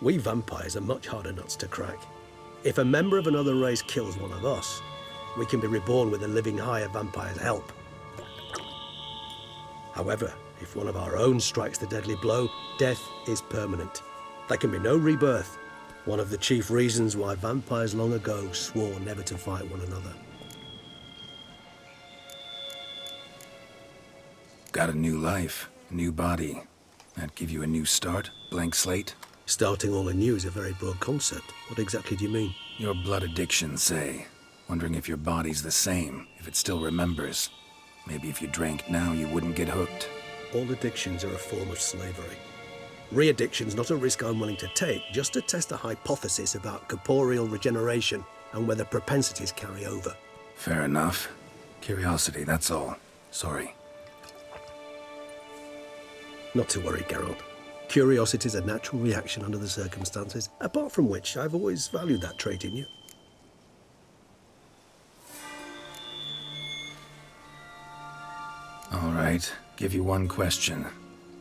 We vampires are much harder nuts to crack. If a member of another race kills one of us, we can be reborn with a living higher vampire's help. However, if one of our own strikes the deadly blow, death is permanent. There can be no rebirth. One of the chief reasons why vampires long ago swore never to fight one another. Got a new life, a new body. That give you a new start? Blank slate? Starting all anew is a very broad concept. What exactly do you mean? Your blood addiction, say. Wondering if your body's the same, if it still remembers. Maybe if you drank now, you wouldn't get hooked. All addictions are a form of slavery. Re-addiction's not a risk I'm willing to take, just to test a hypothesis about corporeal regeneration and whether propensities carry over. Fair enough. Curiosity, that's all. Sorry. Not to worry, Geralt. Curiosity is a natural reaction under the circumstances, apart from which I've always valued that trait in you. All right, give you one question.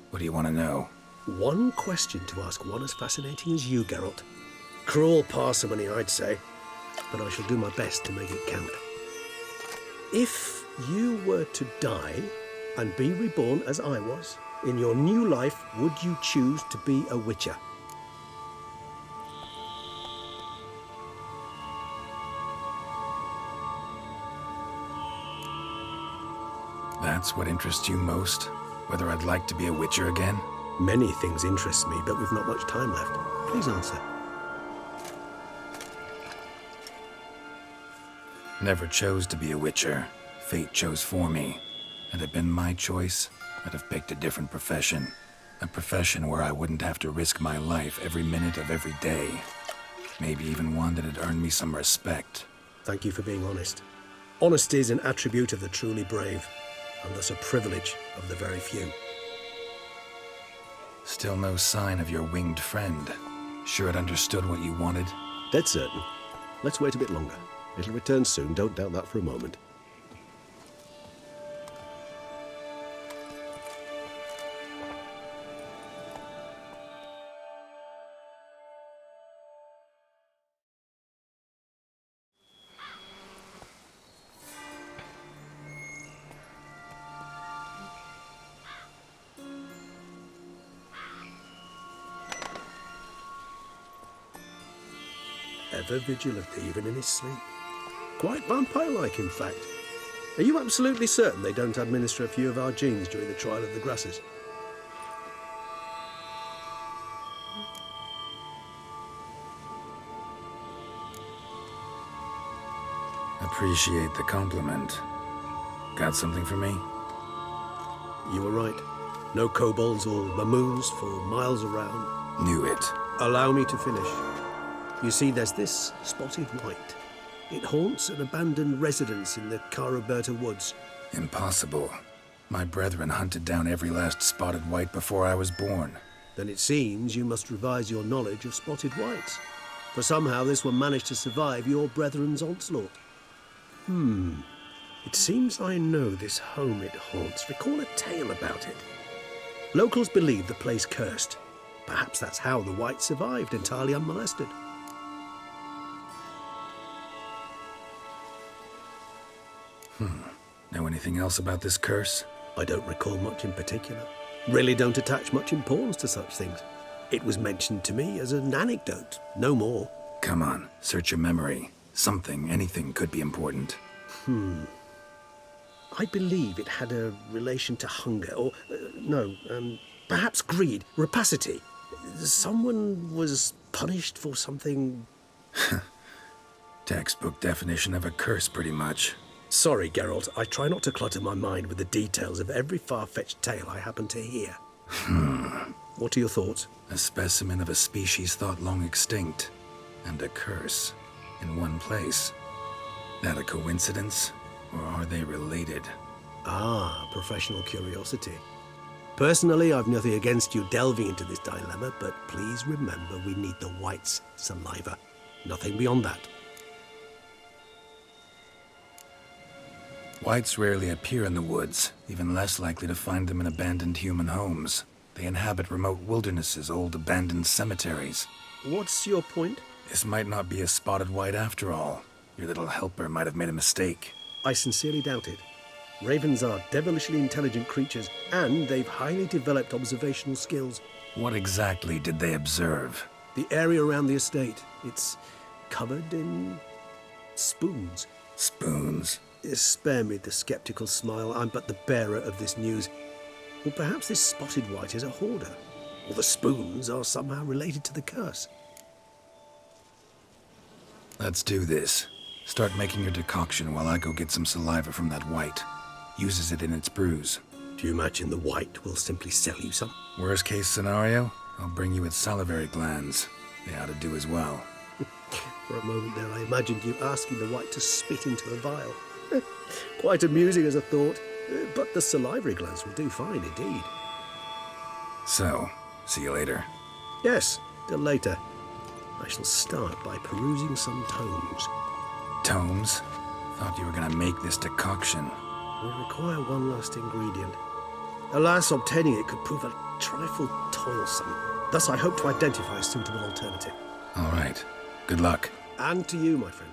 What do you want to know? One question to ask one as fascinating as you, Geralt. Cruel parsimony, I'd say, but I shall do my best to make it count. If you were to die and be reborn as I was, in your new life, would you choose to be a witcher? That's what interests you most? Whether I'd like to be a witcher again? Many things interest me, but we've not much time left. Please answer. Never chose to be a witcher. Fate chose for me. Had it been my choice, I'd have picked a different profession. A profession where I wouldn't have to risk my life every minute of every day. Maybe even one that'd earn me some respect. Thank you for being honest. Honesty is an attribute of the truly brave, and thus a privilege of the very few. Still no sign of your winged friend. Sure it understood what you wanted? Dead certain. Let's wait a bit longer. It'll return soon, don't doubt that for a moment. Ever vigilant, even in his sleep. Quite vampire-like, in fact. Are you absolutely certain they don't administer a few of our genes during the trial of the grasses? Appreciate the compliment. Got something for me? You were right. No kobolds or mamoons for miles around. Knew it. Allow me to finish. You see, there's this spotted white. It haunts an abandoned residence in the Caraberta woods. Impossible. My brethren hunted down every last spotted white before I was born. Then it seems you must revise your knowledge of spotted whites. For somehow this one managed to survive your brethren's onslaught. It seems I know this home it haunts. Recall a tale about it. Locals believe the place cursed. Perhaps that's how the whites survived entirely unmolested. Know anything else about this curse? I don't recall much in particular. Really don't attach much importance to such things. It was mentioned to me as an anecdote, no more. Come on, search your memory. Something, anything could be important. I believe it had a relation to hunger, or, Perhaps greed, rapacity. Someone was punished for something... Textbook definition of a curse, pretty much. Sorry, Geralt. I try not to clutter my mind with the details of every far-fetched tale I happen to hear. What are your thoughts? A specimen of a species thought long extinct, and a curse, in one place. That a coincidence, or are they related? Ah, professional curiosity. Personally, I've nothing against you delving into this dilemma, but please remember we need the White's saliva. Nothing beyond that. Whites rarely appear in the woods, even less likely to find them in abandoned human homes. They inhabit remote wildernesses, old abandoned cemeteries. What's your point? This might not be a spotted white after all. Your little helper might have made a mistake. I sincerely doubt it. Ravens are devilishly intelligent creatures, and they've highly developed observational skills. What exactly did they observe? The area around the estate. It's covered in... spoons. Spoons? Spare me the skeptical smile. I'm but the bearer of this news. Or perhaps this spotted white is a hoarder. Or the spoons are somehow related to the curse. Let's do this. Start making your decoction while I go get some saliva from that white. Uses it in its brews. Do you imagine the white will simply sell you some? Worst case scenario, I'll bring you its salivary glands. They ought to do as well. For a moment there, I imagined you asking the white to spit into a vial. Quite amusing as a thought, but the salivary glands will do fine indeed. So, see you later. Yes, till later. I shall start by perusing some tomes. Tomes? Thought you were gonna make this decoction. We require one last ingredient. Alas, obtaining it could prove a trifle toilsome. Thus, I hope to identify a suitable alternative. All right. Good luck. And to you, my friend.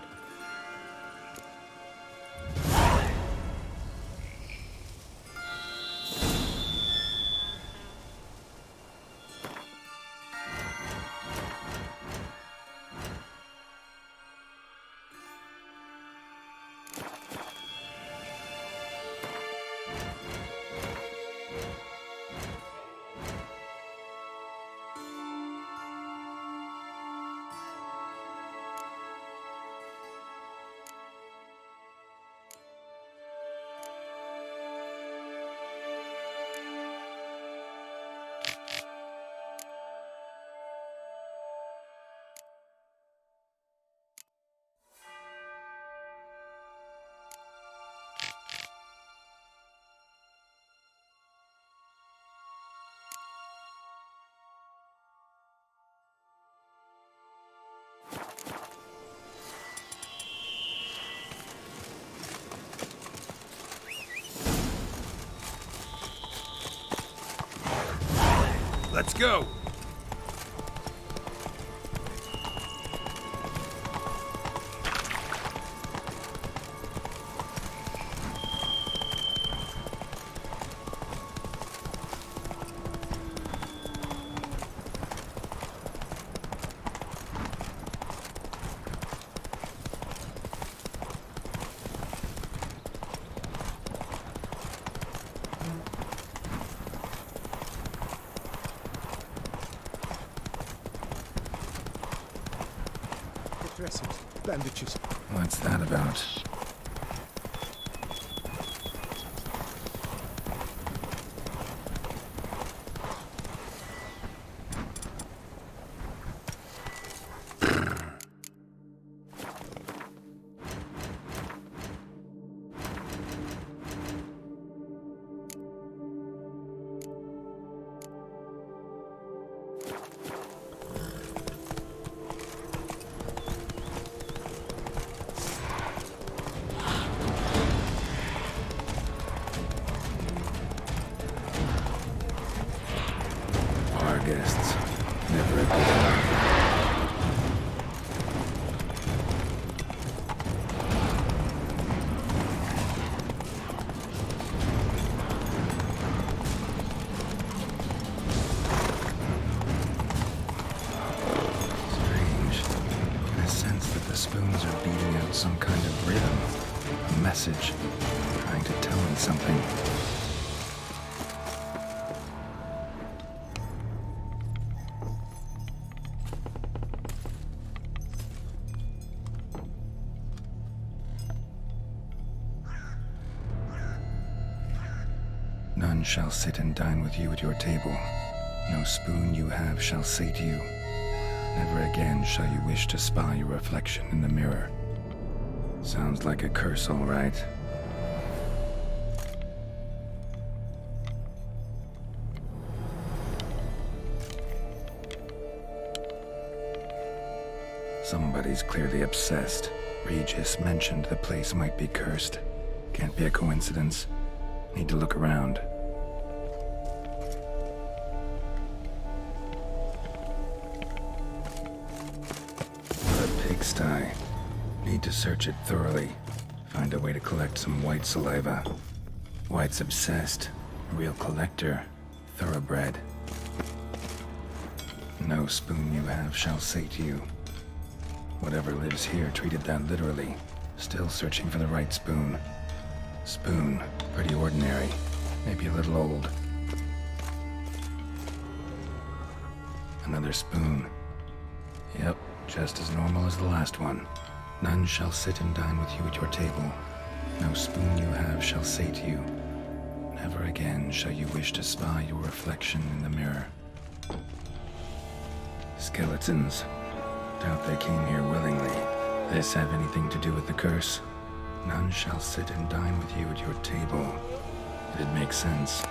Let's go! Dressings, bandages. What's that about? Guests. Never a good enough. Strange. I sense that the spoons are beating out some kind of rhythm. A message. Trying to tell me something. None shall sit and dine with you at your table. No spoon you have shall sate you. Never again shall you wish to spy your reflection in the mirror. Sounds like a curse, all right. Somebody's clearly obsessed. Regis mentioned the place might be cursed. Can't be a coincidence. Need to look around. A pigsty. Need to search it thoroughly. Find a way to collect some white saliva. White's obsessed. A real collector. Thoroughbred. No spoon you have shall sate you. Whatever lives here treated that literally. Still searching for the right spoon. Spoon. Pretty ordinary. Maybe a little old. Another spoon. Yep, just as normal as the last one. None shall sit and dine with you at your table. No spoon you have shall sate you. Never again shall you wish to spy your reflection in the mirror. Skeletons. Doubt they came here willingly. This have anything to do with the curse? None shall sit and dine with you at your table. It makes sense.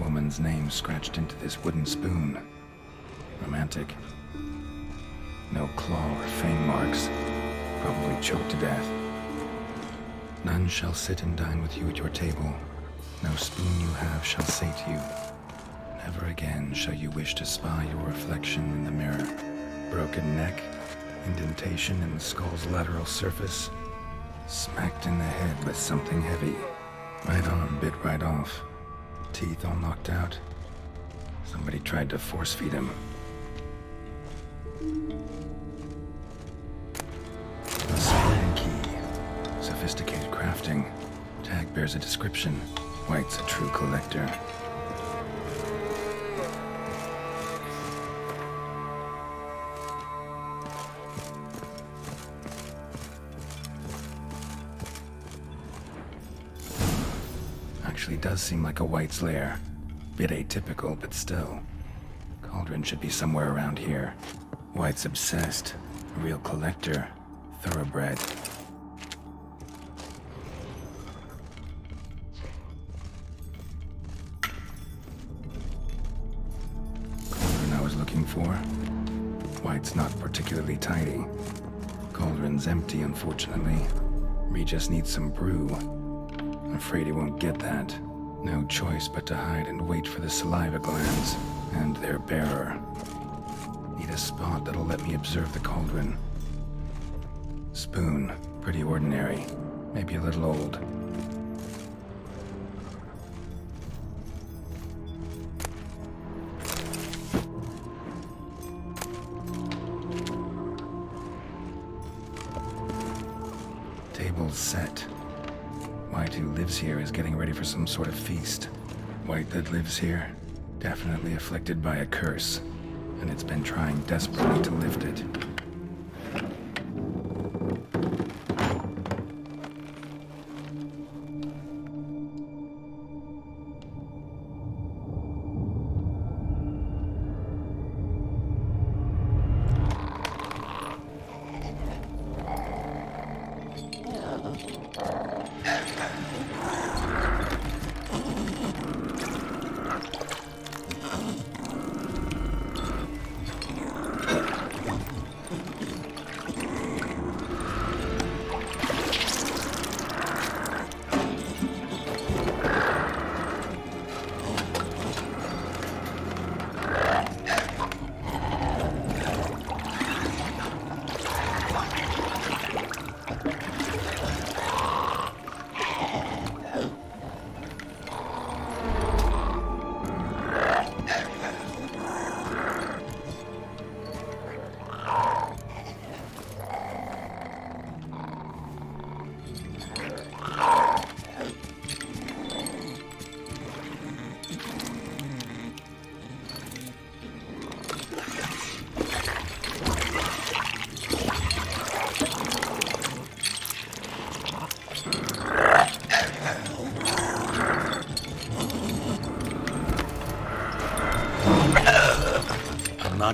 Woman's name scratched into this wooden spoon. Romantic. No claw or fang marks. Probably choked to death. None shall sit and dine with you at your table. No spoon you have shall sate you. Never again shall you wish to spy your reflection in the mirror. Broken neck, indentation in the skull's lateral surface. Smacked in the head with something heavy. Right arm bit right off. Teeth all knocked out. Somebody tried to force feed him. A spring key. Sophisticated crafting. Tag bears a description. White's a true collector. Actually does seem like a White's lair. Bit atypical, but still. Cauldron should be somewhere around here. White's obsessed. A real collector. Thoroughbred. For. White's not particularly tidy. Cauldron's empty, unfortunately. Regis needs some brew. I'm afraid he won't get that. No choice but to hide and wait for the saliva glands and their bearer. Need a spot that'll let me observe the cauldron. Spoon. Pretty ordinary. Maybe a little old. Table's set. White, who lives here, is getting ready for some sort of feast. White that lives here, definitely afflicted by a curse, and it's been trying desperately to lift it.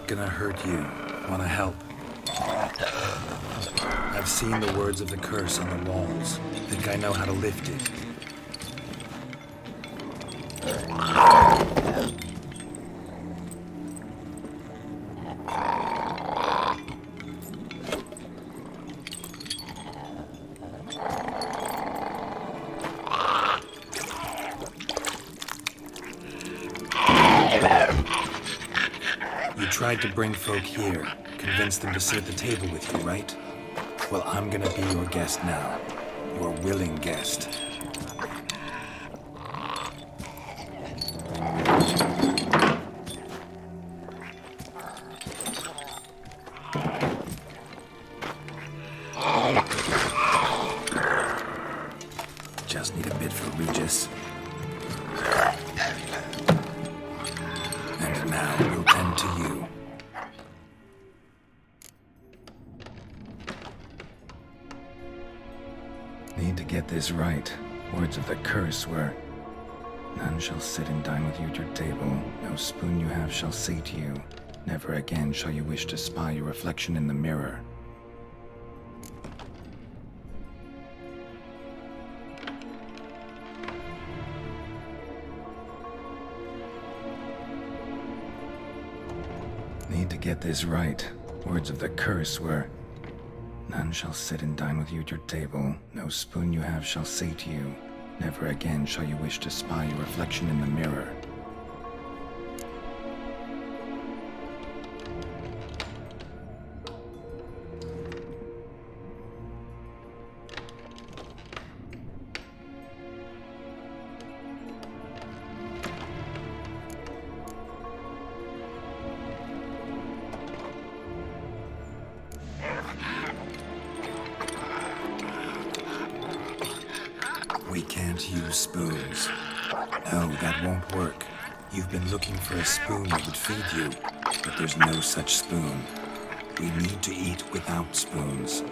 not gonna hurt you. Wanna help? I've seen the words of the curse on the walls. Think I know how to lift it. You tried to bring folk here, convince them to sit at the table with you, right? Well, I'm gonna be your guest now. Your willing guest. Just need a bit for Regis. And now we'll tend to you. Need to get this right. Words of the curse were, none shall sit and dine with you at your table. No spoon you have shall sate you. Never again shall you wish to spy your reflection in the mirror. Need to get this right. Words of the curse were, none shall sit and dine with you at your table. No spoon you have shall sate you. Never again shall you wish to spy your reflection in the mirror. We can't use spoons. No, that won't work. You've been looking for a spoon that would feed you, but there's no such spoon. We need to eat without spoons.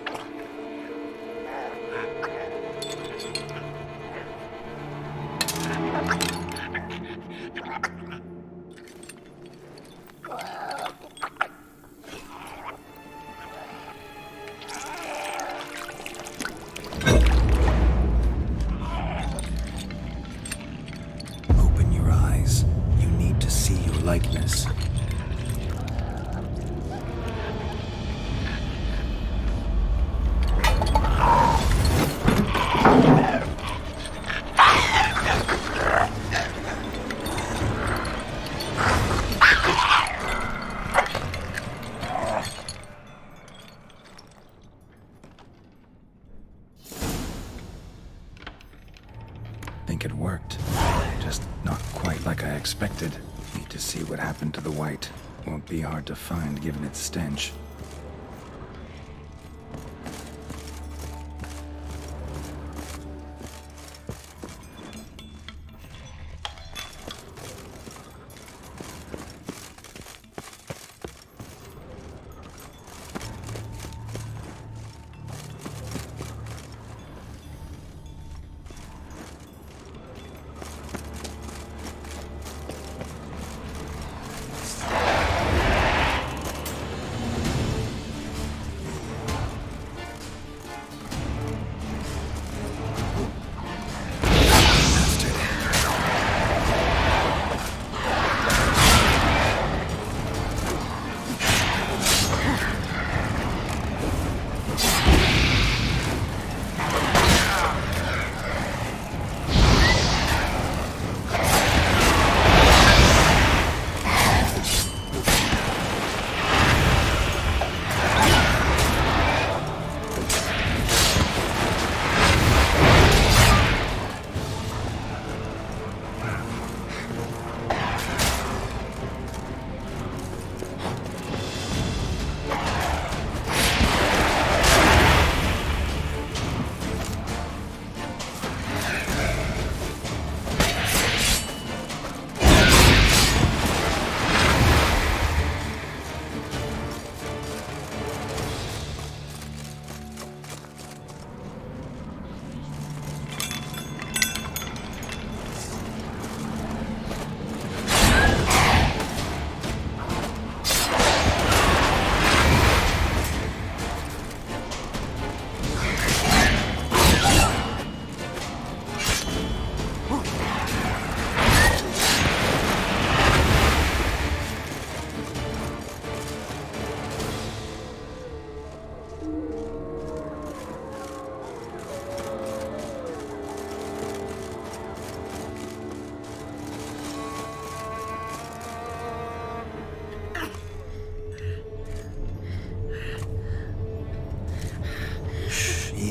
Likeness. Think it worked. Just not quite like I expected. Need to see what happened to the white. Won't be hard to find given its stench.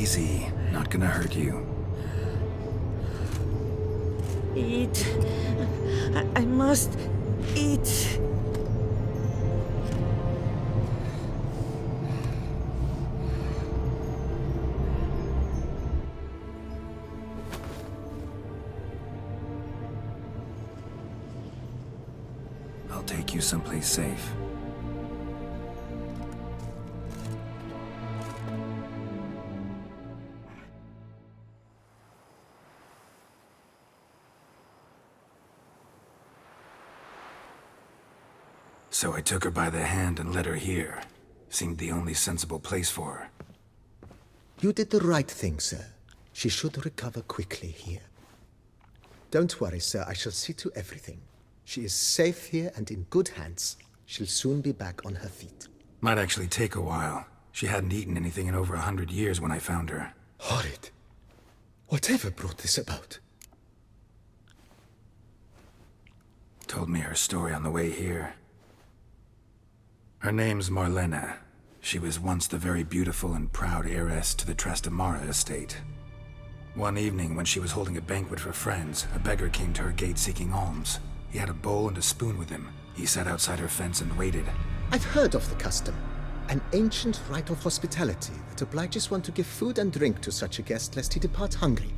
Easy. Not gonna hurt you. Eat. I must eat. I'll take you someplace safe. So I took her by the hand and led her here. Seemed the only sensible place for her. You did the right thing, sir. She should recover quickly here. Don't worry, sir. I shall see to everything. She is safe here and in good hands. She'll soon be back on her feet. Might actually take a while. She hadn't eaten anything in over 100 years when I found her. Horrid. Whatever brought this about? Told me her story on the way here. Her name's Marlena. She was once the very beautiful and proud heiress to the Trastamara estate. One evening, when she was holding a banquet for friends, a beggar came to her gate seeking alms. He had a bowl and a spoon with him. He sat outside her fence and waited. I've heard of the custom. An ancient rite of hospitality that obliges one to give food and drink to such a guest lest he depart hungry.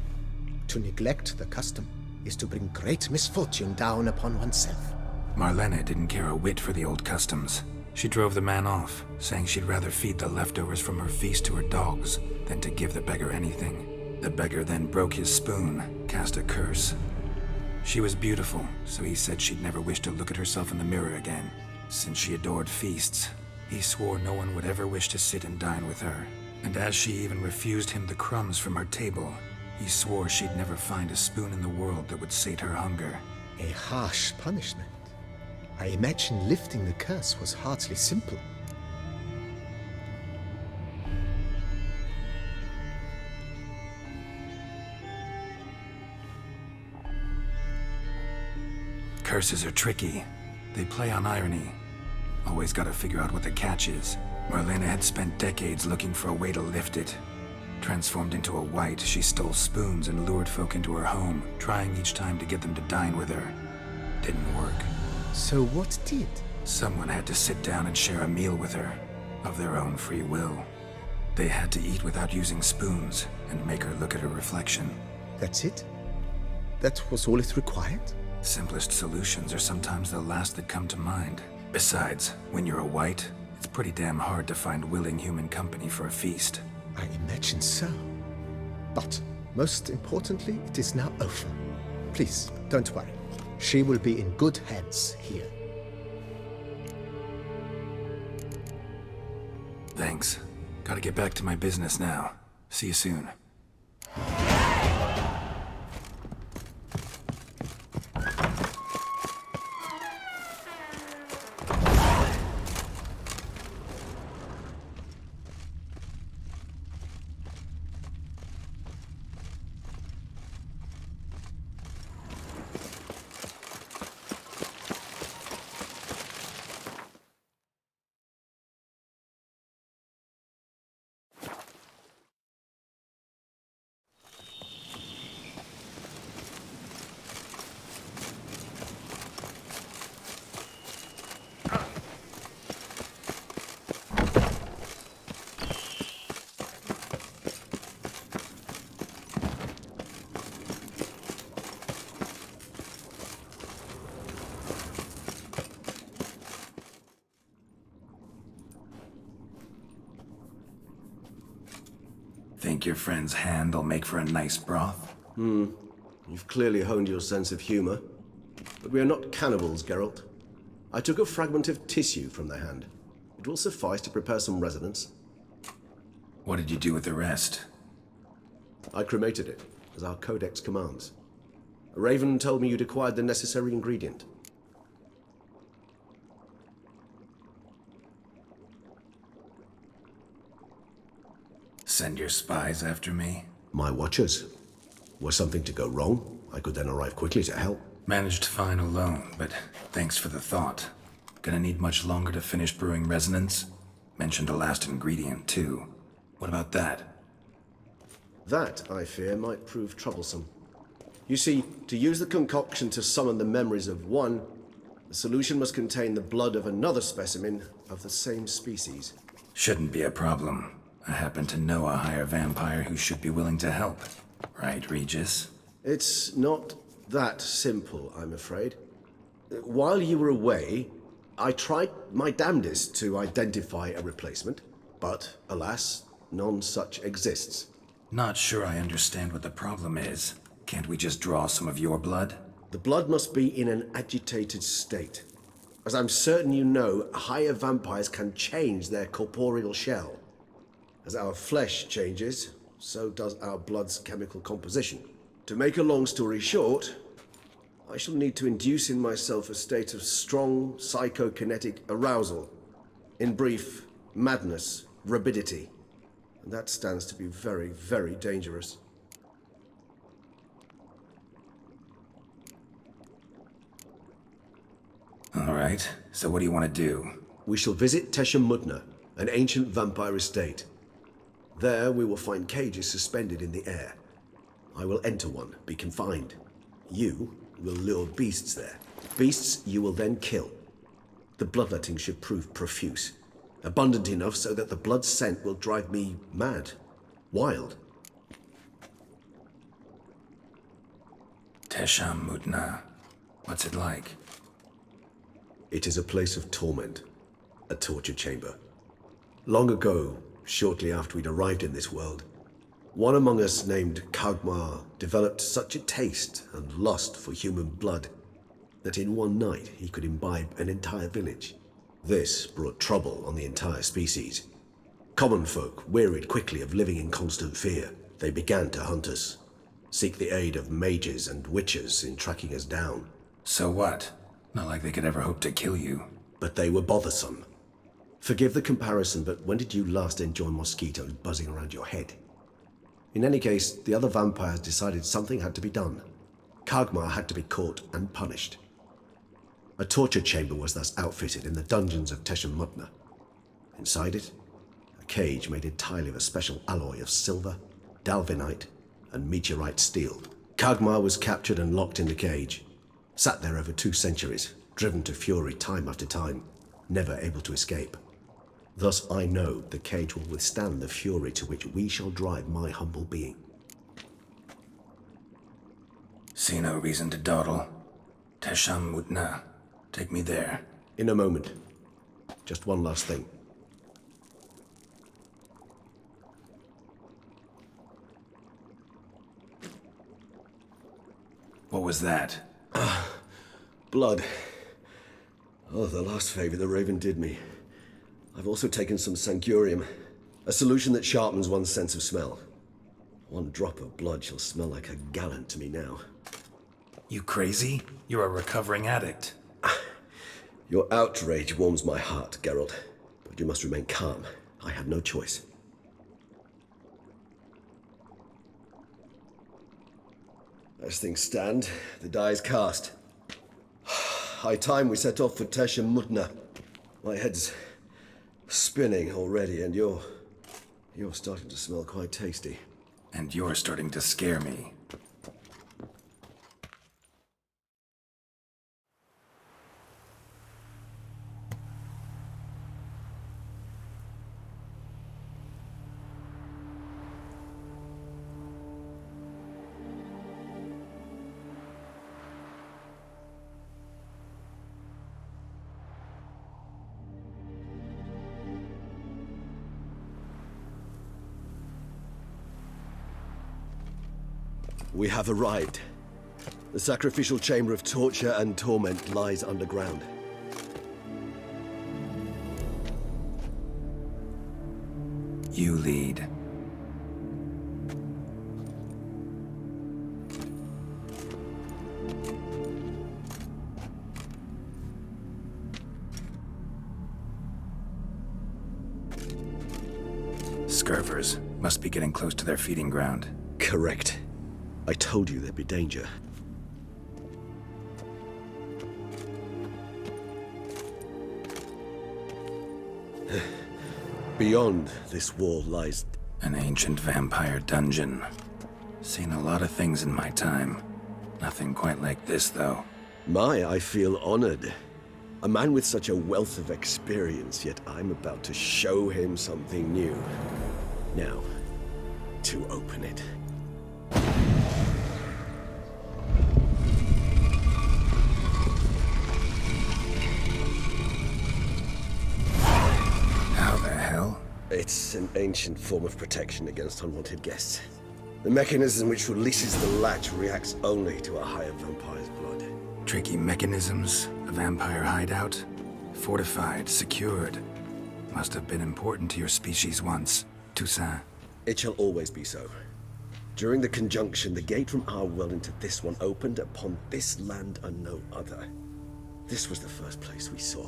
To neglect the custom is to bring great misfortune down upon oneself. Marlena didn't care a whit for the old customs. She drove the man off, saying she'd rather feed the leftovers from her feast to her dogs than to give the beggar anything. The beggar then broke his spoon, cast a curse. She was beautiful, so he said she'd never wish to look at herself in the mirror again. Since she adored feasts, he swore no one would ever wish to sit and dine with her. And as she even refused him the crumbs from her table, he swore she'd never find a spoon in the world that would sate her hunger. A harsh punishment. I imagine lifting the curse was hardly simple. Curses are tricky. They play on irony. Always gotta figure out what the catch is. Marlena had spent decades looking for a way to lift it. Transformed into a wight, she stole spoons and lured folk into her home, trying each time to get them to dine with her. Didn't work. So what did? Someone had to sit down and share a meal with her, of their own free will. They had to eat without using spoons, and make her look at her reflection. That's it? That was all it required? Simplest solutions are sometimes the last that come to mind. Besides, when you're a wight, it's pretty damn hard to find willing human company for a feast. I imagine so. But, most importantly, it is now over. Please, don't worry. She will be in good hands here. Thanks. Gotta get back to my business now. See you soon. Think your friend's hand will make for a nice broth? You've clearly honed your sense of humor. But we are not cannibals, Geralt. I took a fragment of tissue from the hand. It will suffice to prepare some resonance. What did you do with the rest? I cremated it, as our codex commands. A raven told me you'd acquired the necessary ingredient. Send your spies after me? My watchers. Were something to go wrong, I could then arrive quickly to help. Managed fine alone, but thanks for the thought. Gonna need much longer to finish brewing resonance? Mentioned a last ingredient, too. What about that? That, I fear, might prove troublesome. You see, to use the concoction to summon the memories of one, the solution must contain the blood of another specimen of the same species. Shouldn't be a problem. I happen to know a higher vampire who should be willing to help. Right, Regis? It's not that simple, I'm afraid. While you were away, I tried my damnedest to identify a replacement, but alas, none such exists. Not sure I understand what the problem is. Can't we just draw some of your blood? The blood must be in an agitated state. As I'm certain you know, higher vampires can change their corporeal shell. As our flesh changes, so does our blood's chemical composition. To make a long story short, I shall need to induce in myself a state of strong psychokinetic arousal. In brief, madness, rabidity. And that stands to be very, very dangerous. All right, so what do you want to do? We shall visit Tesha Mudna, an ancient vampire estate. There we will find cages suspended in the air. I will enter one, be confined. You will lure beasts there. Beasts you will then kill. The bloodletting should prove profuse. Abundant enough so that the blood scent will drive me mad. Wild. Tesha Mudna. What's it like? It is a place of torment. A torture chamber. Long ago, shortly after we'd arrived in this world, one among us named Kagmar developed such a taste and lust for human blood that in one night he could imbibe an entire village. This brought trouble on the entire species. Common folk wearied quickly of living in constant fear. They began to hunt us, seek the aid of mages and witches in tracking us down. So what? Not like they could ever hope to kill you. But they were bothersome. Forgive the comparison, but when did you last enjoy mosquitoes buzzing around your head? In any case, the other vampires decided something had to be done. Kagmar had to be caught and punished. A torture chamber was thus outfitted in the dungeons of Tesha Mudna. Inside it, a cage made entirely of a special alloy of silver, dalvinite, and meteorite steel. Kagmar was captured and locked in the cage. Sat there over 2 centuries, driven to fury time after time, never able to escape. Thus I know the cage will withstand the fury to which we shall drive my humble being. See no reason to dawdle. Tesha Mudna. Take me there. In a moment. Just one last thing. What was that? Blood. Oh, the last favor the Raven did me. I've also taken some Sancurium, a solution that sharpens one's sense of smell. One drop of blood shall smell like a gallon to me now. You crazy? You're a recovering addict. Your outrage warms my heart, Geralt. But you must remain calm. I have no choice. As things stand, the die is cast. High time we set off for Tesha Mudna. My head's spinning already, and you're starting to smell quite tasty. And you're starting to scare me. We have arrived. The sacrificial chamber of torture and torment lies underground. You lead. Scurvers must be getting close to their feeding ground. Correct. I told you there'd be danger. Beyond this wall lies An ancient vampire dungeon. Seen a lot of things in my time. Nothing quite like this, though. I feel honored. A man with such a wealth of experience, yet I'm about to show him something new. Now, to open it. How the hell? It's an ancient form of protection against unwanted guests. The mechanism which releases the latch reacts only to a higher vampire's blood. Tricky mechanisms, a vampire hideout. Fortified, secured. Must have been important to your species once, Toussaint. It shall always be so. During the conjunction, the gate from our world into this one opened upon this land and no other. This was the first place we saw.